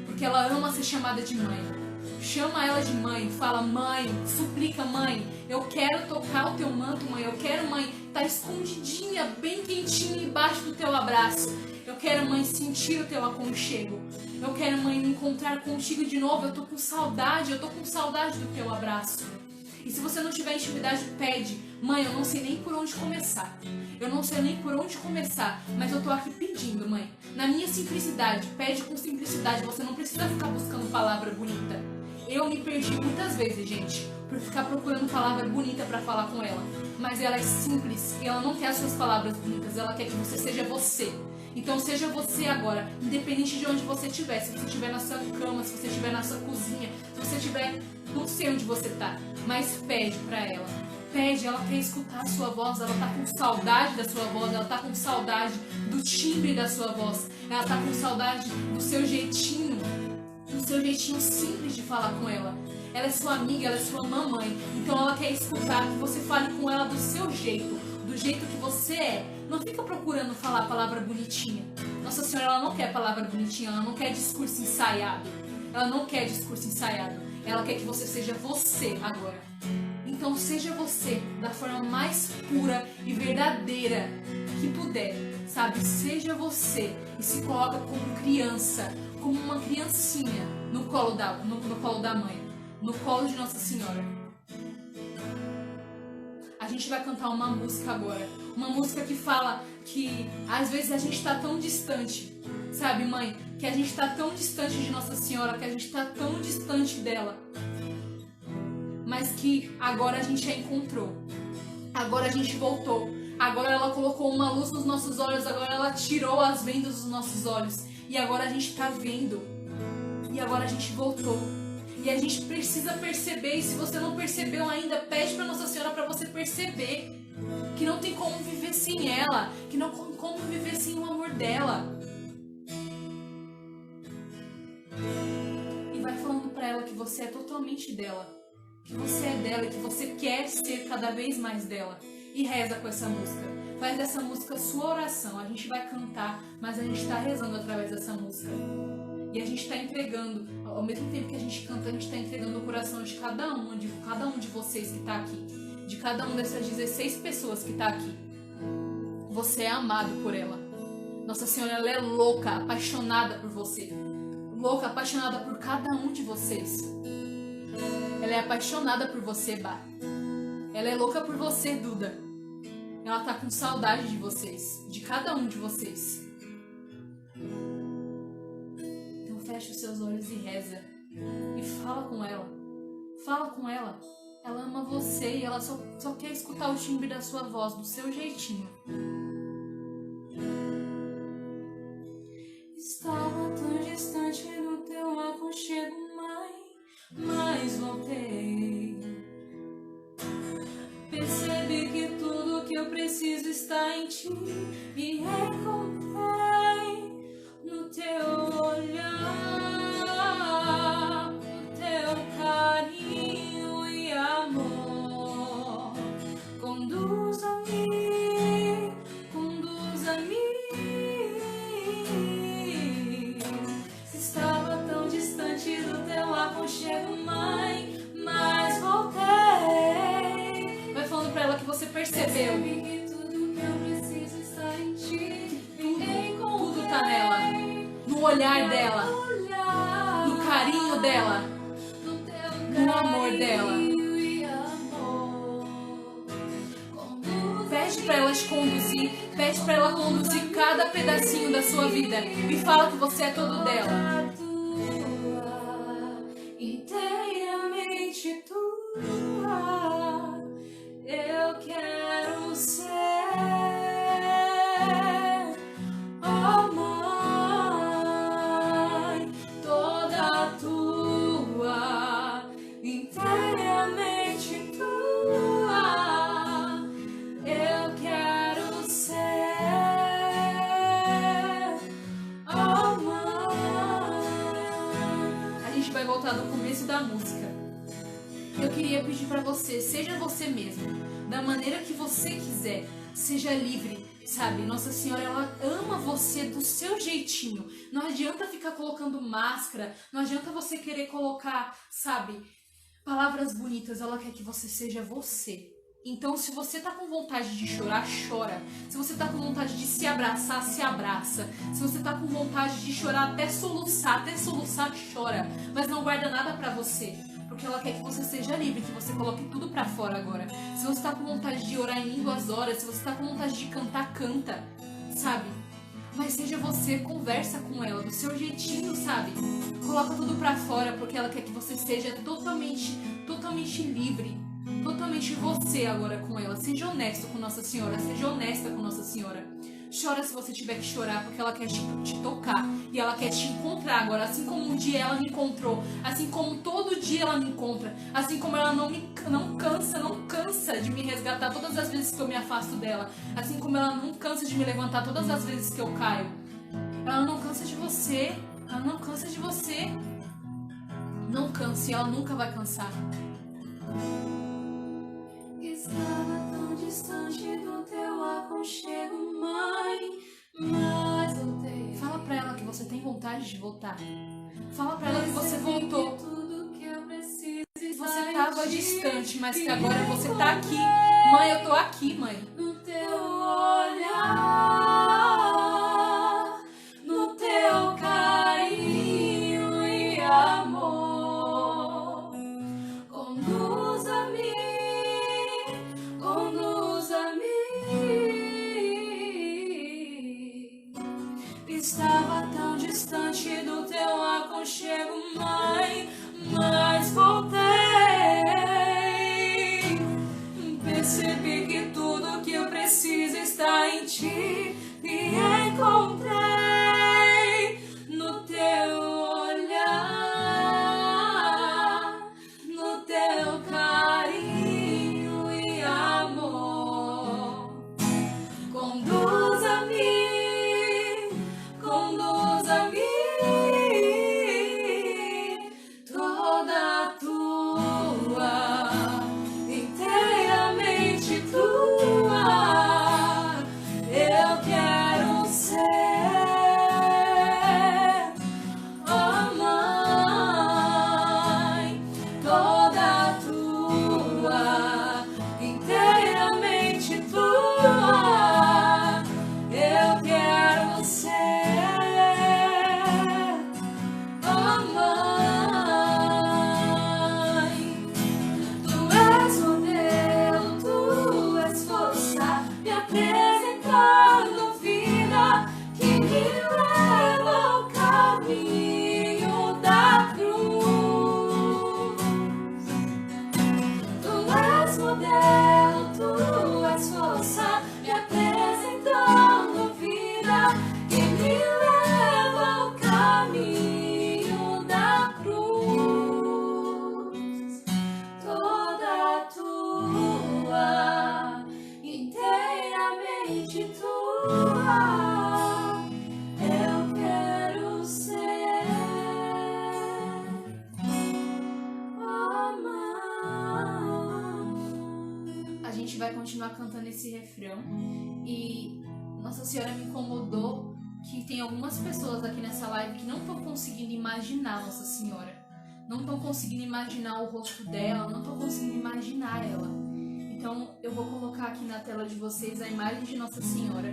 porque ela ama ser chamada de mãe. Chama ela de mãe, fala: mãe, suplica: mãe, eu quero tocar o teu manto, mãe, eu quero, mãe, tá escondidinha, bem quentinha embaixo do teu abraço. Eu quero, mãe, sentir o teu aconchego. Eu quero, mãe, me encontrar contigo de novo. Eu tô com saudade do teu abraço. E se você não tiver intimidade, pede: mãe, eu não sei nem por onde começar. Eu não sei nem por onde começar, mas eu tô aqui pedindo, mãe. Na minha simplicidade, pede com simplicidade. Você não precisa ficar buscando palavra bonita. Eu me perdi muitas vezes, gente, por ficar procurando palavra bonita pra falar com ela. Mas ela é simples e ela não quer as suas palavras bonitas. Ela quer que você seja você. Então seja você agora, independente de onde você estiver. Se você estiver na sua cama, se você estiver na sua cozinha, se você estiver, não sei onde você tá, mas pede pra ela. Pede, ela quer escutar a sua voz, ela tá com saudade da sua voz, ela tá com saudade do timbre da sua voz, ela tá com saudade do seu jeitinho simples de falar com ela. Ela é sua amiga, ela é sua mamãe, então ela quer escutar que você fale com ela do seu jeito, do jeito que você é. Não fica procurando falar a palavra bonitinha. Nossa Senhora, ela não quer palavra bonitinha, ela não quer discurso ensaiado. Ela não quer discurso ensaiado. Ela quer que você seja você agora. Então seja você da forma mais pura e verdadeira que puder, sabe? Seja você e se coloca como criança, como uma criancinha no colo da mãe, no colo de Nossa Senhora. A gente vai cantar uma música agora, uma música que fala que às vezes a gente tá tão distante, sabe, mãe? Que a gente tá tão distante de Nossa Senhora, que a gente tá tão distante dela, mas que agora a gente a encontrou, agora a gente voltou, agora ela colocou uma luz nos nossos olhos, agora ela tirou as vendas dos nossos olhos, e agora a gente tá vendo, e agora a gente voltou. E a gente precisa perceber, e se você não percebeu ainda, pede para Nossa Senhora para você perceber que não tem como viver sem ela, que não tem como viver sem o amor dela. E vai falando para ela que você é totalmente dela, que você é dela e que você quer ser cada vez mais dela. E reza com essa música. Faz dessa música sua oração. A gente vai cantar, mas a gente está rezando através dessa música. E a gente está entregando, ao mesmo tempo que a gente canta, a gente está entregando o coração de cada um de vocês que está aqui, de cada uma dessas 16 pessoas que está aqui. Você é amado por ela. Nossa Senhora, ela é louca, apaixonada por você. Louca, apaixonada por cada um de vocês. Ela é apaixonada por você, Bá. Ela é louca por você, Duda. Ela tá com saudade de vocês, de cada um de vocês. Então fecha os seus olhos e reza. E fala com ela. Fala com ela. Ela ama você e ela só quer escutar o timbre da sua voz, do seu jeitinho. Estava tão distante no teu aconchego, mas voltei. Percebi que tudo que eu preciso está em ti. Me encontrei no teu olhar, no teu carinho e amor. Conduza-me, conduza-me. Se estava tão distante do teu aconchego, mas voltei. Vai falando pra ela que você percebeu. Que tudo que eu preciso está em ti. Tudo tá nela. No olhar dela. No carinho dela. No amor dela. Pede pra ela te conduzir. Pede pra ela conduzir cada pedacinho da sua vida. E fala que você é todo dela. Inteiramente tua. Eu quero ser, oh Mãe, toda tua, inteiramente tua. Eu quero ser, oh Mãe. A gente vai voltar do começo da música. Eu queria pedir pra você, seja você mesmo, da maneira que você quiser, seja livre, sabe? Nossa Senhora, ela ama você do seu jeitinho. Não adianta ficar colocando máscara, não adianta você querer colocar, sabe, palavras bonitas. Ela quer que você seja você. Então, se você tá com vontade de chorar, chora. Se você tá com vontade de se abraçar, se abraça. Se você tá com vontade de chorar até soluçar, chora. Mas não guarda nada pra você. Porque ela quer que você seja livre, que você coloque tudo pra fora agora. Se você tá com vontade de orar em línguas, ora. Se você tá com vontade de cantar, canta, sabe? Mas seja você, conversa com ela do seu jeitinho, sabe? Coloca tudo pra fora, porque ela quer que você seja totalmente livre. Totalmente você agora com ela. Seja honesto com Nossa Senhora, seja honesta com Nossa Senhora. Chora se você tiver que chorar, porque ela quer te tocar e ela quer te encontrar agora. Assim como um dia ela me encontrou, assim como todo dia ela me encontra, assim como ela não cansa de me resgatar todas as vezes que eu me afasto dela, assim como ela não cansa de me levantar todas as vezes que eu caio. Ela não cansa de você, ela não cansa de você. Não canse, ela nunca vai cansar. Estava tão distante do teu aconchego, Mãe, mas voltei. Fala pra ela que você tem vontade de voltar. Fala pra ela que você voltou. Você tava distante, mas que agora você tá aqui. Mãe, eu tô aqui, mãe. No teu olhar, no teu carinho e amor. Conduza-me. Estava tão distante do teu aconchego, Mãe, mas voltei. Percebi que tudo que eu preciso está em ti. poder, tu és força, me apresentando vida que me leva ao caminho da cruz. Toda tua, inteiramente tua. Vai continuar cantando esse refrão e Nossa Senhora me incomodou que tem algumas pessoas aqui nessa live que não estão conseguindo imaginar Nossa Senhora, não estão conseguindo imaginar o rosto dela, não estão conseguindo imaginar ela. Então eu vou colocar aqui na tela de vocês a imagem de Nossa Senhora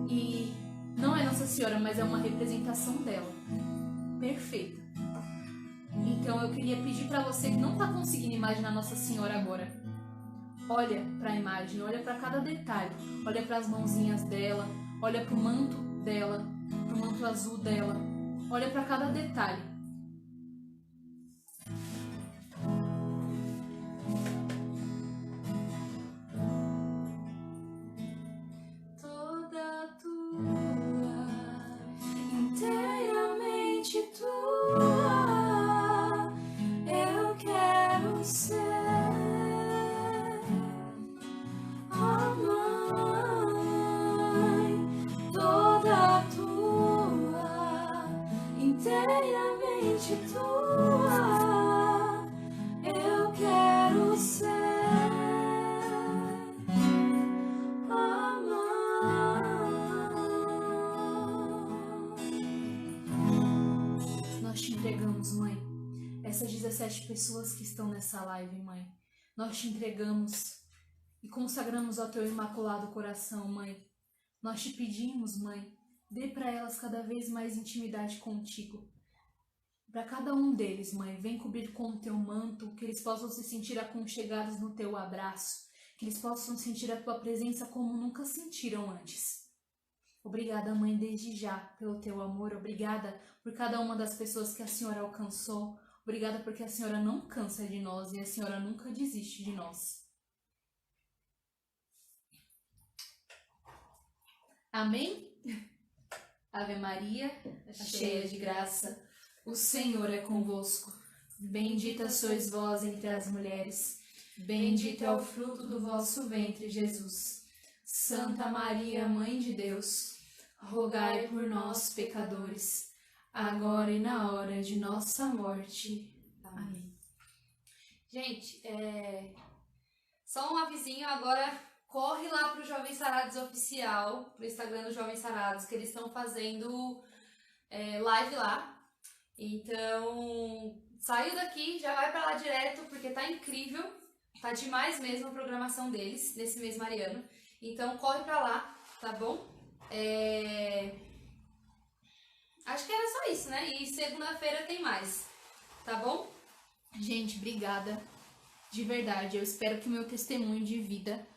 e não é Nossa Senhora, mas é uma representação dela, perfeita. Então eu queria pedir para você que não está conseguindo imaginar Nossa Senhora agora, olha para a imagem, olha para cada detalhe, olha para as mãozinhas dela, olha para o manto dela, para o manto azul dela, olha para cada detalhe. Toda tua, inteiramente tua, eu quero ser. Inteiramente tua, eu quero ser, amar. Nós te entregamos, Mãe, essas 17 pessoas que estão nessa live, Mãe. Nós te entregamos e consagramos ao teu imaculado coração, Mãe. Nós te pedimos, Mãe, dê para elas cada vez mais intimidade contigo. Para cada um deles, Mãe, vem cobrir com o teu manto, que eles possam se sentir aconchegados no teu abraço, que eles possam sentir a tua presença como nunca sentiram antes. Obrigada, Mãe, desde já, pelo teu amor. Obrigada por cada uma das pessoas que a Senhora alcançou. Obrigada porque a Senhora não cansa de nós e a Senhora nunca desiste de nós. Amém? Ave Maria, cheia de graça, o Senhor é convosco. Bendita sois vós entre as mulheres, bendito é o fruto do vosso ventre, Jesus. Santa Maria, Mãe de Deus, rogai por nós, pecadores, agora e na hora de nossa morte. Amém. Gente, só um avisinho agora. Corre lá pro Jovens Sarados Oficial, pro Instagram do Jovens Sarados, que eles estão fazendo live lá. Então, saiu daqui, já vai pra lá direto, porque tá incrível. Tá demais mesmo a programação deles, nesse mês mariano. Então, corre pra lá, tá bom? Acho que era só isso, né? E segunda-feira tem mais, tá bom? Gente, obrigada. De verdade, eu espero que o meu testemunho de vida,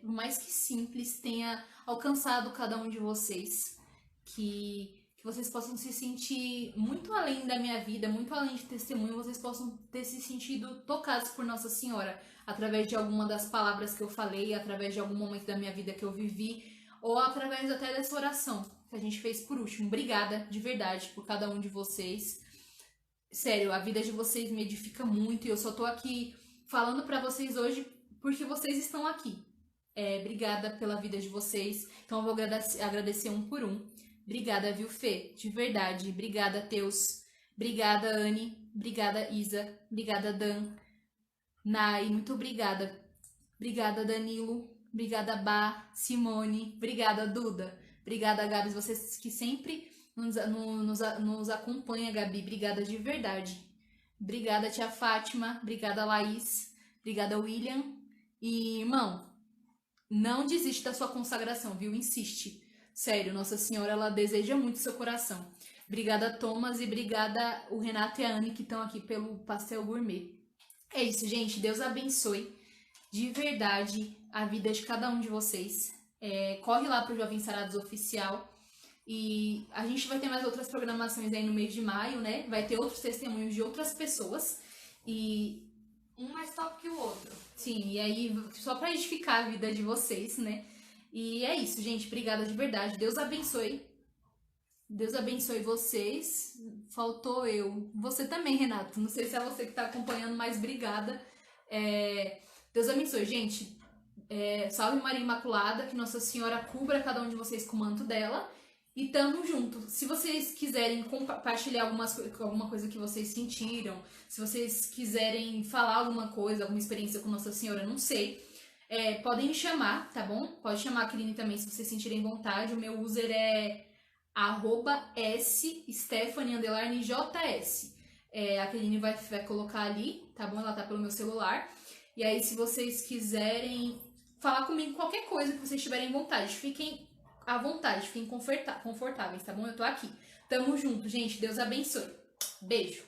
por mais que simples, tenha alcançado cada um de vocês, que vocês possam se sentir muito além da minha vida, muito além de testemunho, vocês possam ter se sentido tocados por Nossa Senhora, através de alguma das palavras que eu falei, através de algum momento da minha vida que eu vivi, ou através até dessa oração que a gente fez por último. Obrigada, de verdade, por cada um de vocês. Sério, a vida de vocês me edifica muito e eu só tô aqui falando pra vocês hoje porque vocês estão aqui. Obrigada pela vida de vocês. Então eu vou agradecer um por um. Obrigada, viu, Fê? De verdade. Obrigada, Teus. Obrigada, Anne. Obrigada, Isa. Obrigada, Dan. Nai, muito obrigada. Obrigada, Danilo. Obrigada, Bá. Simone. Obrigada, Duda. Obrigada, Gabs. Vocês que sempre nos acompanham, Gabi. Obrigada de verdade. Obrigada, tia Fátima. Obrigada, Laís. Obrigada, William. E, irmão, não desiste da sua consagração, viu? Insiste. Sério, Nossa Senhora, ela deseja muito seu coração. Obrigada, Thomas, e obrigada o Renato e a Anne que estão aqui pelo pastel gourmet. É isso, gente. Deus abençoe de verdade a vida de cada um de vocês. Corre lá pro Jovens Sarados Oficial. E a gente vai ter mais outras programações aí no mês de maio, né? Vai ter outros testemunhos de outras pessoas. E uma história top que o outro. Sim, e aí, só pra edificar a vida de vocês, né? E é isso, gente. Obrigada de verdade. Deus abençoe. Deus abençoe vocês. Faltou eu. Você também, Renato. Não sei se é você que tá acompanhando, mas obrigada. Deus abençoe, gente. Salve Maria Imaculada, que Nossa Senhora cubra cada um de vocês com o manto dela. E tamo junto. Se vocês quiserem compartilhar alguma coisa que vocês sentiram, se vocês quiserem falar alguma coisa, alguma experiência com Nossa Senhora, não sei, podem me chamar, tá bom? Pode chamar a Kerine também se vocês sentirem vontade. O meu user é @sstephanie_js. A Kerine vai colocar ali, tá bom? Ela tá pelo meu celular. E aí, se vocês quiserem falar comigo qualquer coisa que vocês tiverem vontade, fiquem à vontade, fiquem confortáveis, tá bom? Eu tô aqui. Tamo junto, gente. Deus abençoe. Beijo.